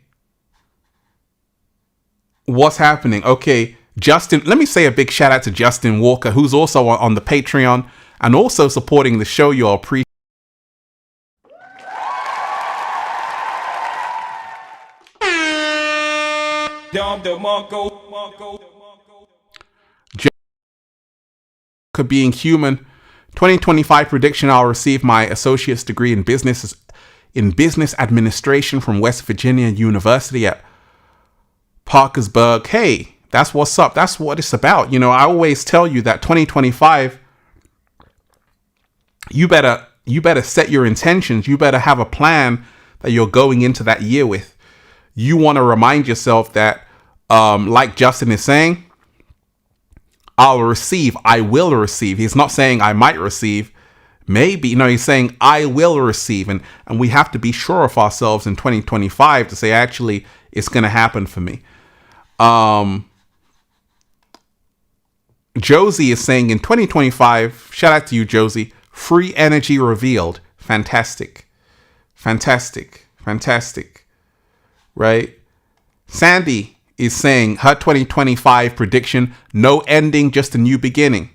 S1: What's happening? Okay, Justin, let me say a big shout out to Justin Walker, who's also on the Patreon and also supporting the show. You're appreciated. Being human, 2025 prediction, I'll receive my associate's degree in business administration from West Virginia University at Parkersburg. Hey, that's what's up. That's what it's about. You know, I always tell you that 2025, you better set your intentions. You better have a plan that you're going into that year with. You want to remind yourself that, like Justin is saying, I will receive. He's not saying I might receive. Maybe, he's saying I will receive. And we have to be sure of ourselves in 2025 to say, actually, it's going to happen for me. Josie is saying in 2025, shout out to you, Josie, free energy revealed. Fantastic. Right? Sandy is saying her 2025 prediction, no ending, just a new beginning.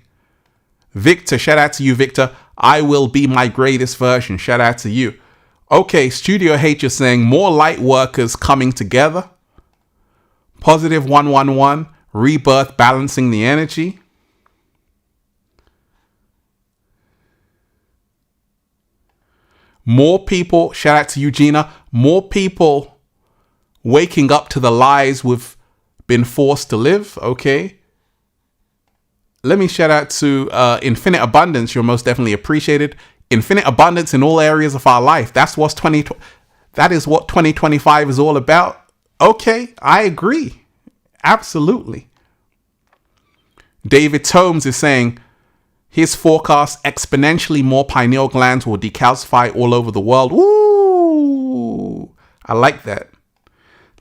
S1: Victor, shout out to you, Victor. I will be my greatest version. Shout out to you. Okay, Studio H is saying more light workers coming together. Positive 111, rebirth, balancing the energy. More people, shout out to Eugenia, more people waking up to the lies we've been forced to live. Okay. Let me shout out to Infinite Abundance. You're most definitely appreciated. Infinite abundance in all areas of our life. That is what 2025 is all about. Okay, I agree. Absolutely. David Tomes is saying his forecast, exponentially more pineal glands will decalcify all over the world. Ooh, I like that.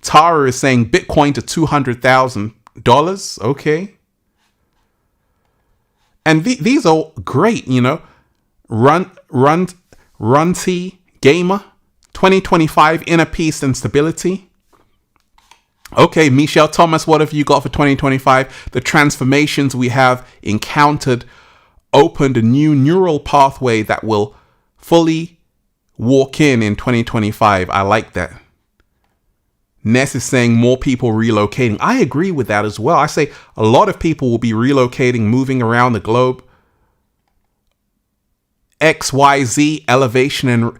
S1: Tara is saying Bitcoin to $200,000. Okay. And these are great, Runty Gamer, 2025 inner peace and stability. Okay, Michelle Thomas, what have you got for 2025? The transformations we have encountered opened a new neural pathway that will fully walk in 2025. I like that. Ness is saying more people relocating. I agree with that as well. I say a lot of people will be relocating, moving around the globe. XYZ, elevation and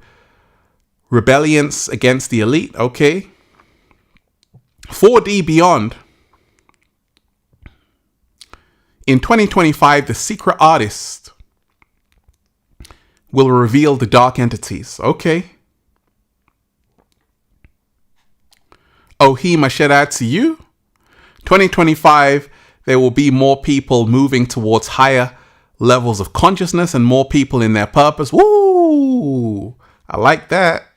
S1: rebellions against the elite. Okay. 4D beyond. In 2025, the secret artist will reveal the dark entities. Okay. Ohima, shout out to you. 2025, there will be more people moving towards higher levels of consciousness and more people in their purpose. Woo! I like that.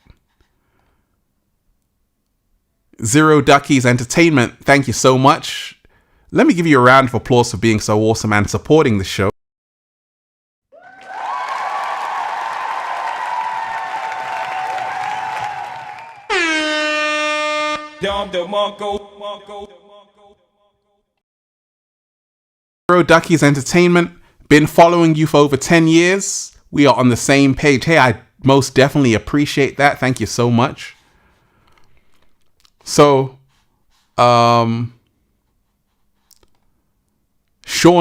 S1: Zero Duckies Entertainment, thank you so much. Let me give you a round of applause for being so awesome and supporting the show. Zero Duckies Entertainment, been following you for over 10 years. We are on the same page. Hey, I most definitely appreciate that. Thank you so much. So, Sean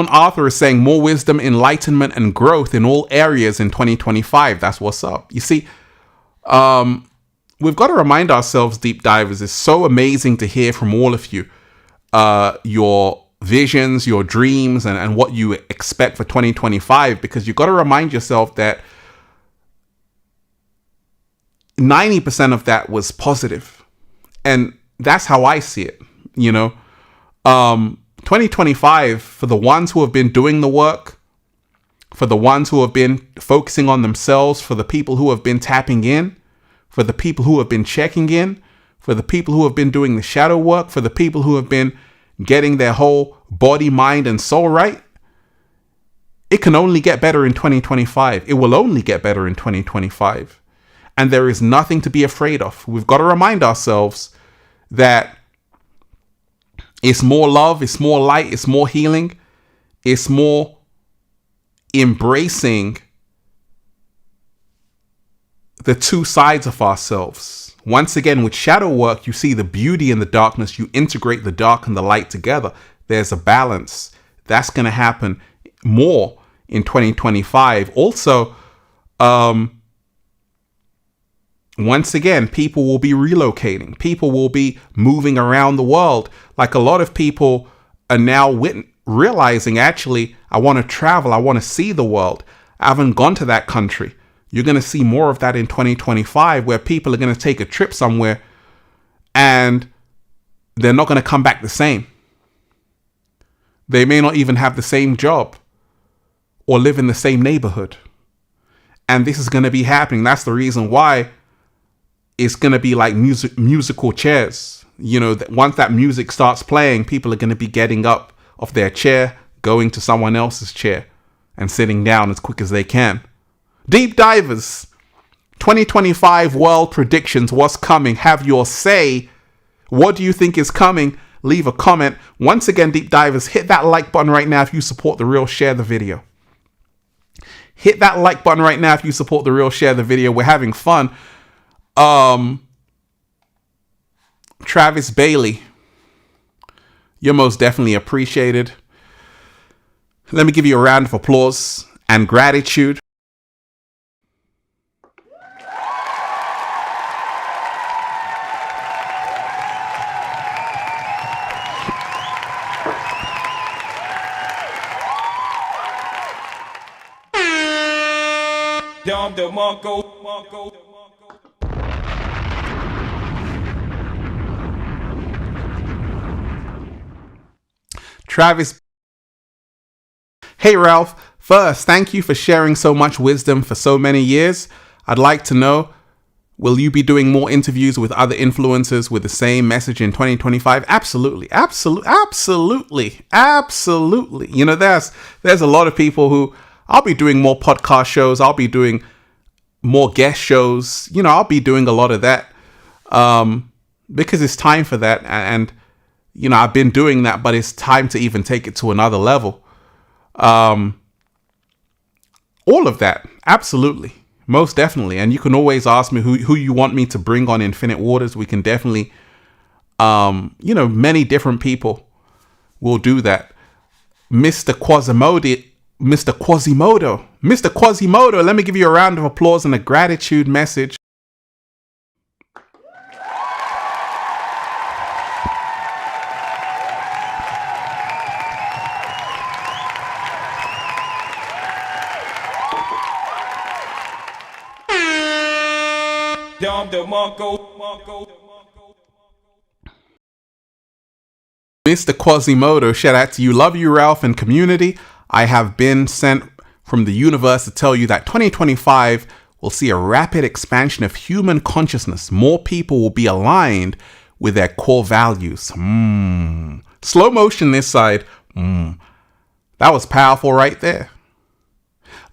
S1: Arthur is saying more wisdom, enlightenment, and growth in all areas in 2025. That's what's up. You see, we've got to remind ourselves, deep divers, it's so amazing to hear from all of you, your visions, your dreams, and what you expect for 2025, because you've got to remind yourself that 90% of that was positive. And that's how I see it, 2025, for the ones who have been doing the work, for the ones who have been focusing on themselves, for the people who have been tapping in, for the people who have been checking in, for the people who have been doing the shadow work, for the people who have been getting their whole body, mind, and soul right, it can only get better in 2025. It will only get better in 2025. And there is nothing to be afraid of. We've got to remind ourselves that it's more love, it's more light, it's more healing, it's more embracing the two sides of ourselves. Once again, with shadow work, you see the beauty in the darkness. You integrate the dark and the light together. There's a balance. That's going to happen more in 2025. Also, once again, people will be relocating. People will be moving around the world. Like a lot of people are now realizing, actually, I want to travel. I want to see the world. I haven't gone to that country. You're going to see more of that in 2025, where people are going to take a trip somewhere and they're not going to come back the same. They may not even have the same job or live in the same neighborhood. And this is going to be happening. That's the reason why it's going to be like musical chairs. You know, that once that music starts playing, people are going to be getting up off their chair, going to someone else's chair and sitting down as quick as they can. Deep divers, 2025 world predictions. What's coming? Have your say. What do you think is coming? Leave a comment. Once again, deep divers, hit that like button right now if you support The Real. Share the video. Hit that like button right now if you support The Real. Share the video. We're having fun. Travis Bailey, you're most definitely appreciated. Let me give you a round of applause and gratitude.
S2: Dom DeMarco.
S1: Travis. Hey Ralph, first, thank you for sharing so much wisdom for so many years. I'd like to know, will you be doing more interviews with other influencers with the same message in 2025? Absolutely. You know, there's a lot of people who, I'll be doing more podcast shows. I'll be doing more guest shows. You know, I'll be doing a lot of that because it's time for that. And, you know, I've been doing that, but it's time to even take it to another level. All of that. Absolutely. Most definitely. And you can always ask me who you want me to bring on Infinite Waters. We can definitely, you know, many different people will do that. Mr. Quasimodo, let me give you a round of applause and a gratitude message.
S2: Dom DeMarco.
S1: Mr. Quasimodo, shout out to you. Love you, Ralph, and community. I have been sent from the universe to tell you that 2025 will see a rapid expansion of human consciousness. More people will be aligned with their core values. Slow motion this side. That was powerful right there.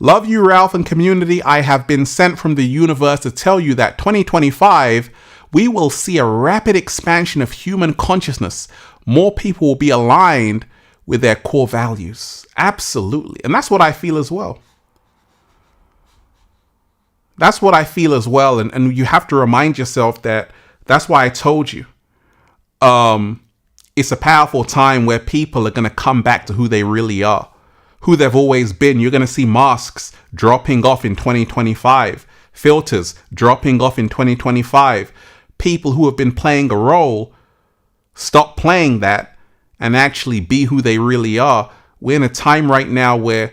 S1: Love you, Ralph, and community. I have been sent from the universe to tell you that 2025, we will see a rapid expansion of human consciousness. More people will be aligned with their core values. Absolutely. And that's what I feel as well. That's what I feel as well. And you have to remind yourself that that's why I told you. It's a powerful time where people are going to come back to who they really are, who they've always been. You're going to see masks dropping off in 2025, filters dropping off in 2025. People who have been playing a role stop playing that and actually be who they really are. We're in a time right now where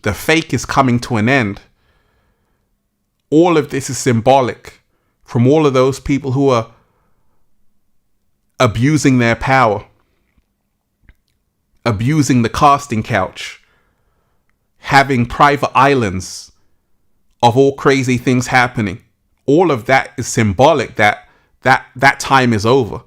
S1: the fake is coming to an end. All of this is symbolic from all of those people who are abusing their power, abusing the casting couch, having private islands of all crazy things happening. All of that is symbolic that time is over.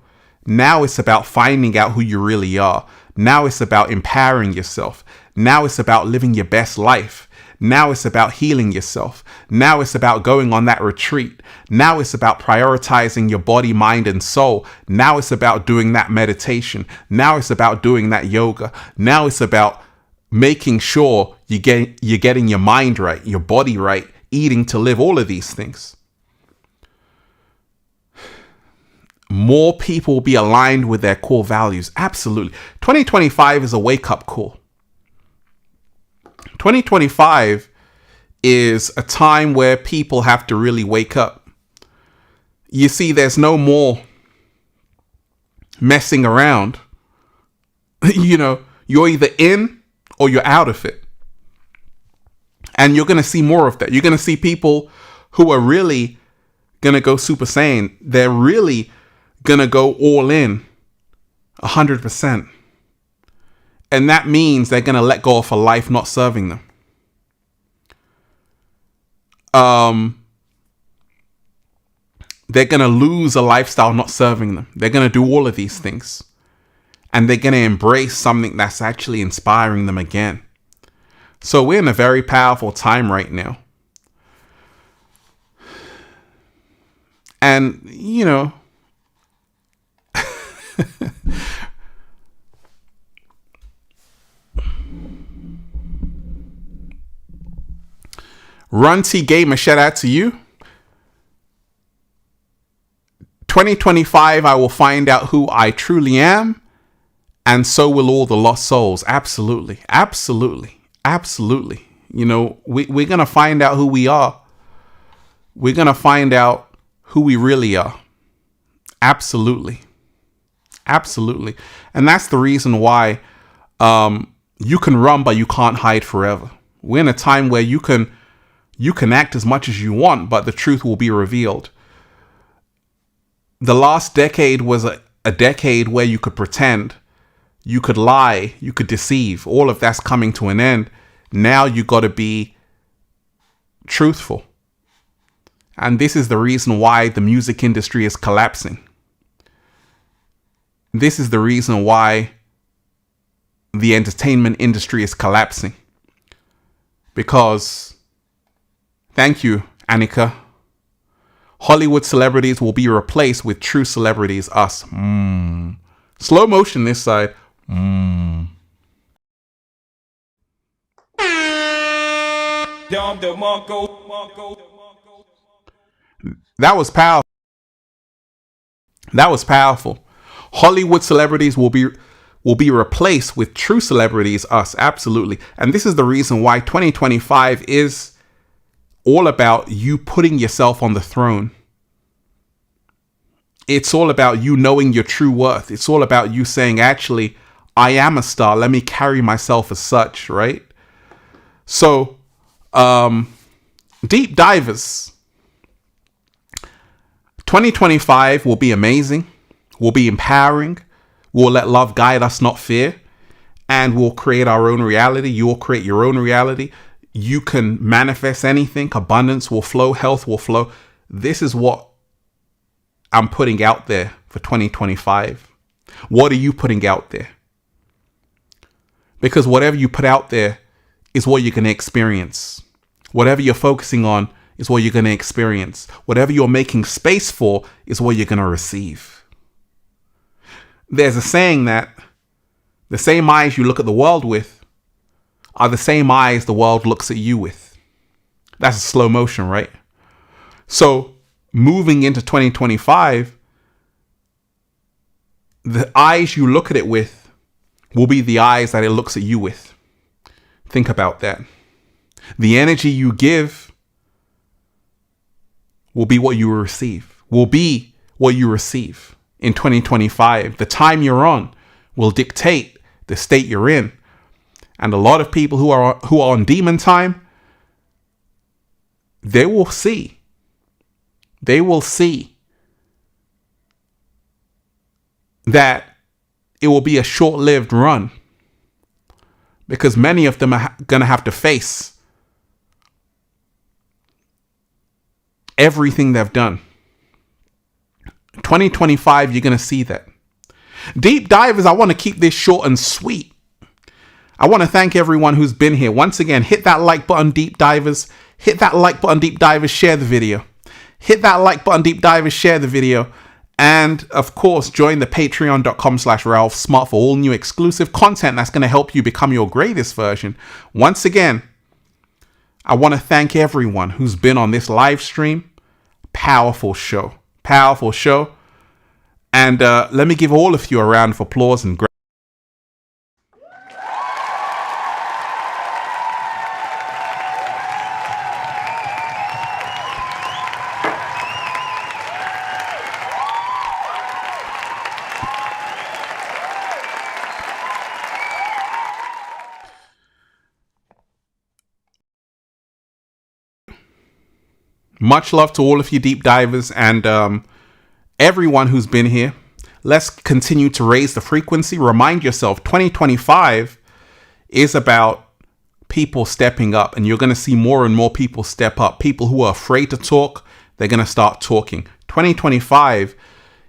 S1: Now it's about finding out who you really are. Now it's about empowering yourself. Now it's about living your best life. Now it's about healing yourself. Now it's about going on that retreat. Now it's about prioritizing your body, mind, and soul. Now it's about doing that meditation. Now it's about doing that yoga. Now it's about making sure you're getting your mind right, your body right, eating to live, all of these things. More people will be aligned with their core values. Absolutely. 2025 is a wake-up call. 2025 is a time where people have to really wake up. You see, there's no more messing around. You know, you're either in or you're out of it. And you're going to see more of that. You're going to see people who are really going to go Super Saiyan. They're really going to go all in 100%. And that means they're going to let go of a life not serving them. They're going to lose a lifestyle not serving them. They're going to do all of these things. And they're going to embrace something that's actually inspiring them again. So we're in a very powerful time right now. And, you know, Runty Gamer, shout out to you. 2025, I will find out who I truly am. And so will all the lost souls. Absolutely. Absolutely. Absolutely. You know, we're going to find out who we are. We're going to find out who we really are. Absolutely. Absolutely. And that's the reason why you can run, but you can't hide forever. We're in a time where you can act as much as you want, but the truth will be revealed. The last decade was a decade where you could pretend. You could lie, you could deceive. All of that's coming to an end. Now you got to be truthful. And this is the reason why the music industry is collapsing. This is the reason why the entertainment industry is collapsing. Because, thank you, Annika, Hollywood celebrities will be replaced with true celebrities, us. Slow motion this side. That was powerful. That was powerful. Hollywood celebrities will be replaced with true celebrities, us. Absolutely. And this is the reason why 2025 is all about you putting yourself on the throne. It's all about you knowing your true worth. It's all about you saying, actually, I am a star. Let me carry myself as such, right? So, deep divers. 2025 will be amazing. Will be empowering. We'll let love guide us, not fear. And we'll create our own reality. You'll create your own reality. You can manifest anything. Abundance will flow. Health will flow. This is what I'm putting out there for 2025. What are you putting out there? Because whatever you put out there is what you're going to experience. Whatever you're focusing on is what you're going to experience. Whatever you're making space for is what you're going to receive. There's a saying that the same eyes you look at the world with are the same eyes the world looks at you with. That's a slow motion, right? So moving into 2025, the eyes you look at it with will be the eyes that it looks at you with. Think about that. The energy you give will be what you receive. Will be what you receive in 2025. The time you're on will dictate the state you're in. And a lot of people who are on demon time, they will see. They will see that it will be a short-lived run, because many of them are going to have to face everything they've done. 2025, you're going to see that. Deep divers, I want to keep this short and sweet. I want to thank everyone who's been here. Once again, hit that like button, deep divers. Hit that like button, deep divers. Share the video. Hit that like button, deep divers. Share the video. And of course, join the patreon.com/Ralph Smart for all new exclusive content that's going to help you become your greatest version. Once again, I want to thank everyone who's been on this live stream. Powerful show. Powerful show. And let me give all of you a round of applause and Much love to all of you deep divers and everyone who's been here. Let's continue to raise the frequency. Remind yourself, 2025 is about people stepping up, and you're going to see more and more people step up. People who are afraid to talk, they're going to start talking. 2025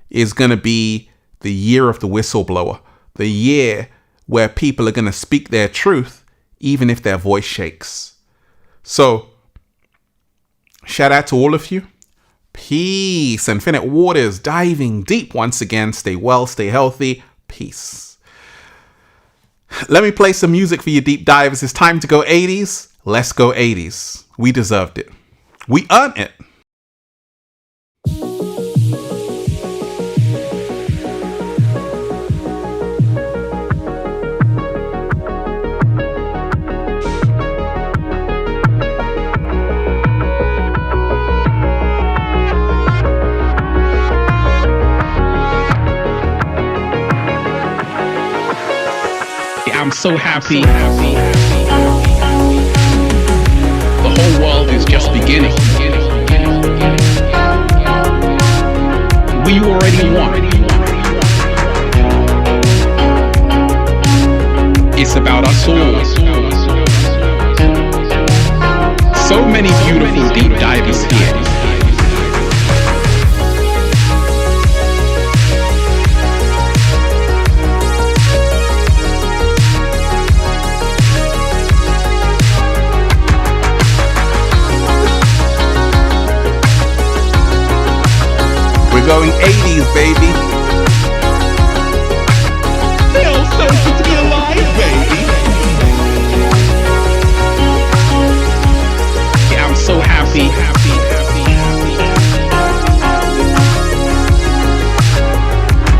S1: is going to be the year of the whistleblower, the year where people are going to speak their truth, even if their voice shakes. So, shout out to all of you. Peace. Infinite waters diving deep once again. Stay well, stay healthy. Peace. Let me play some music for you deep divers. It's time to go 80s. Let's go 80s. We deserved it. We earned it.
S5: I'm so happy. The whole world is just beginning. We already won. It's about us all. So many beautiful deep divers here.
S1: Going 80s, baby.
S5: Feels so good to be alive, baby. Yeah, I'm so happy.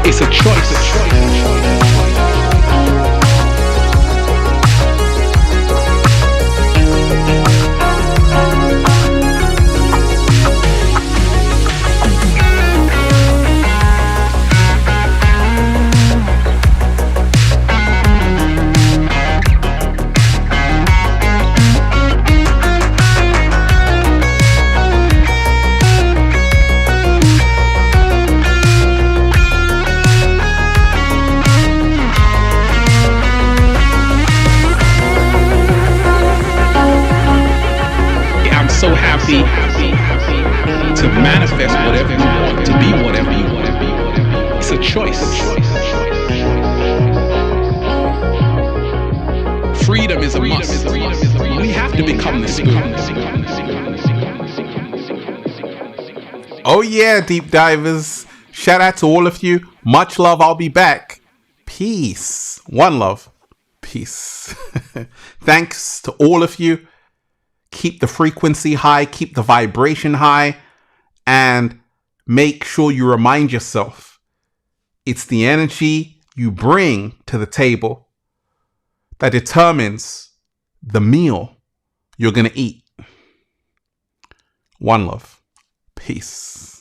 S5: It's a choice. So happy to manifest whatever you want, to be whatever you want. It's a choice. Freedom is a must. We have to become the spoon.
S1: Oh yeah, deep divers. Shout out to all of you. Much love. I'll be back. Peace. One love. Peace. Thanks to all of you. Keep the frequency high, keep the vibration high, and make sure you remind yourself it's the energy you bring to the table that determines the meal you're going to eat. One love. Peace.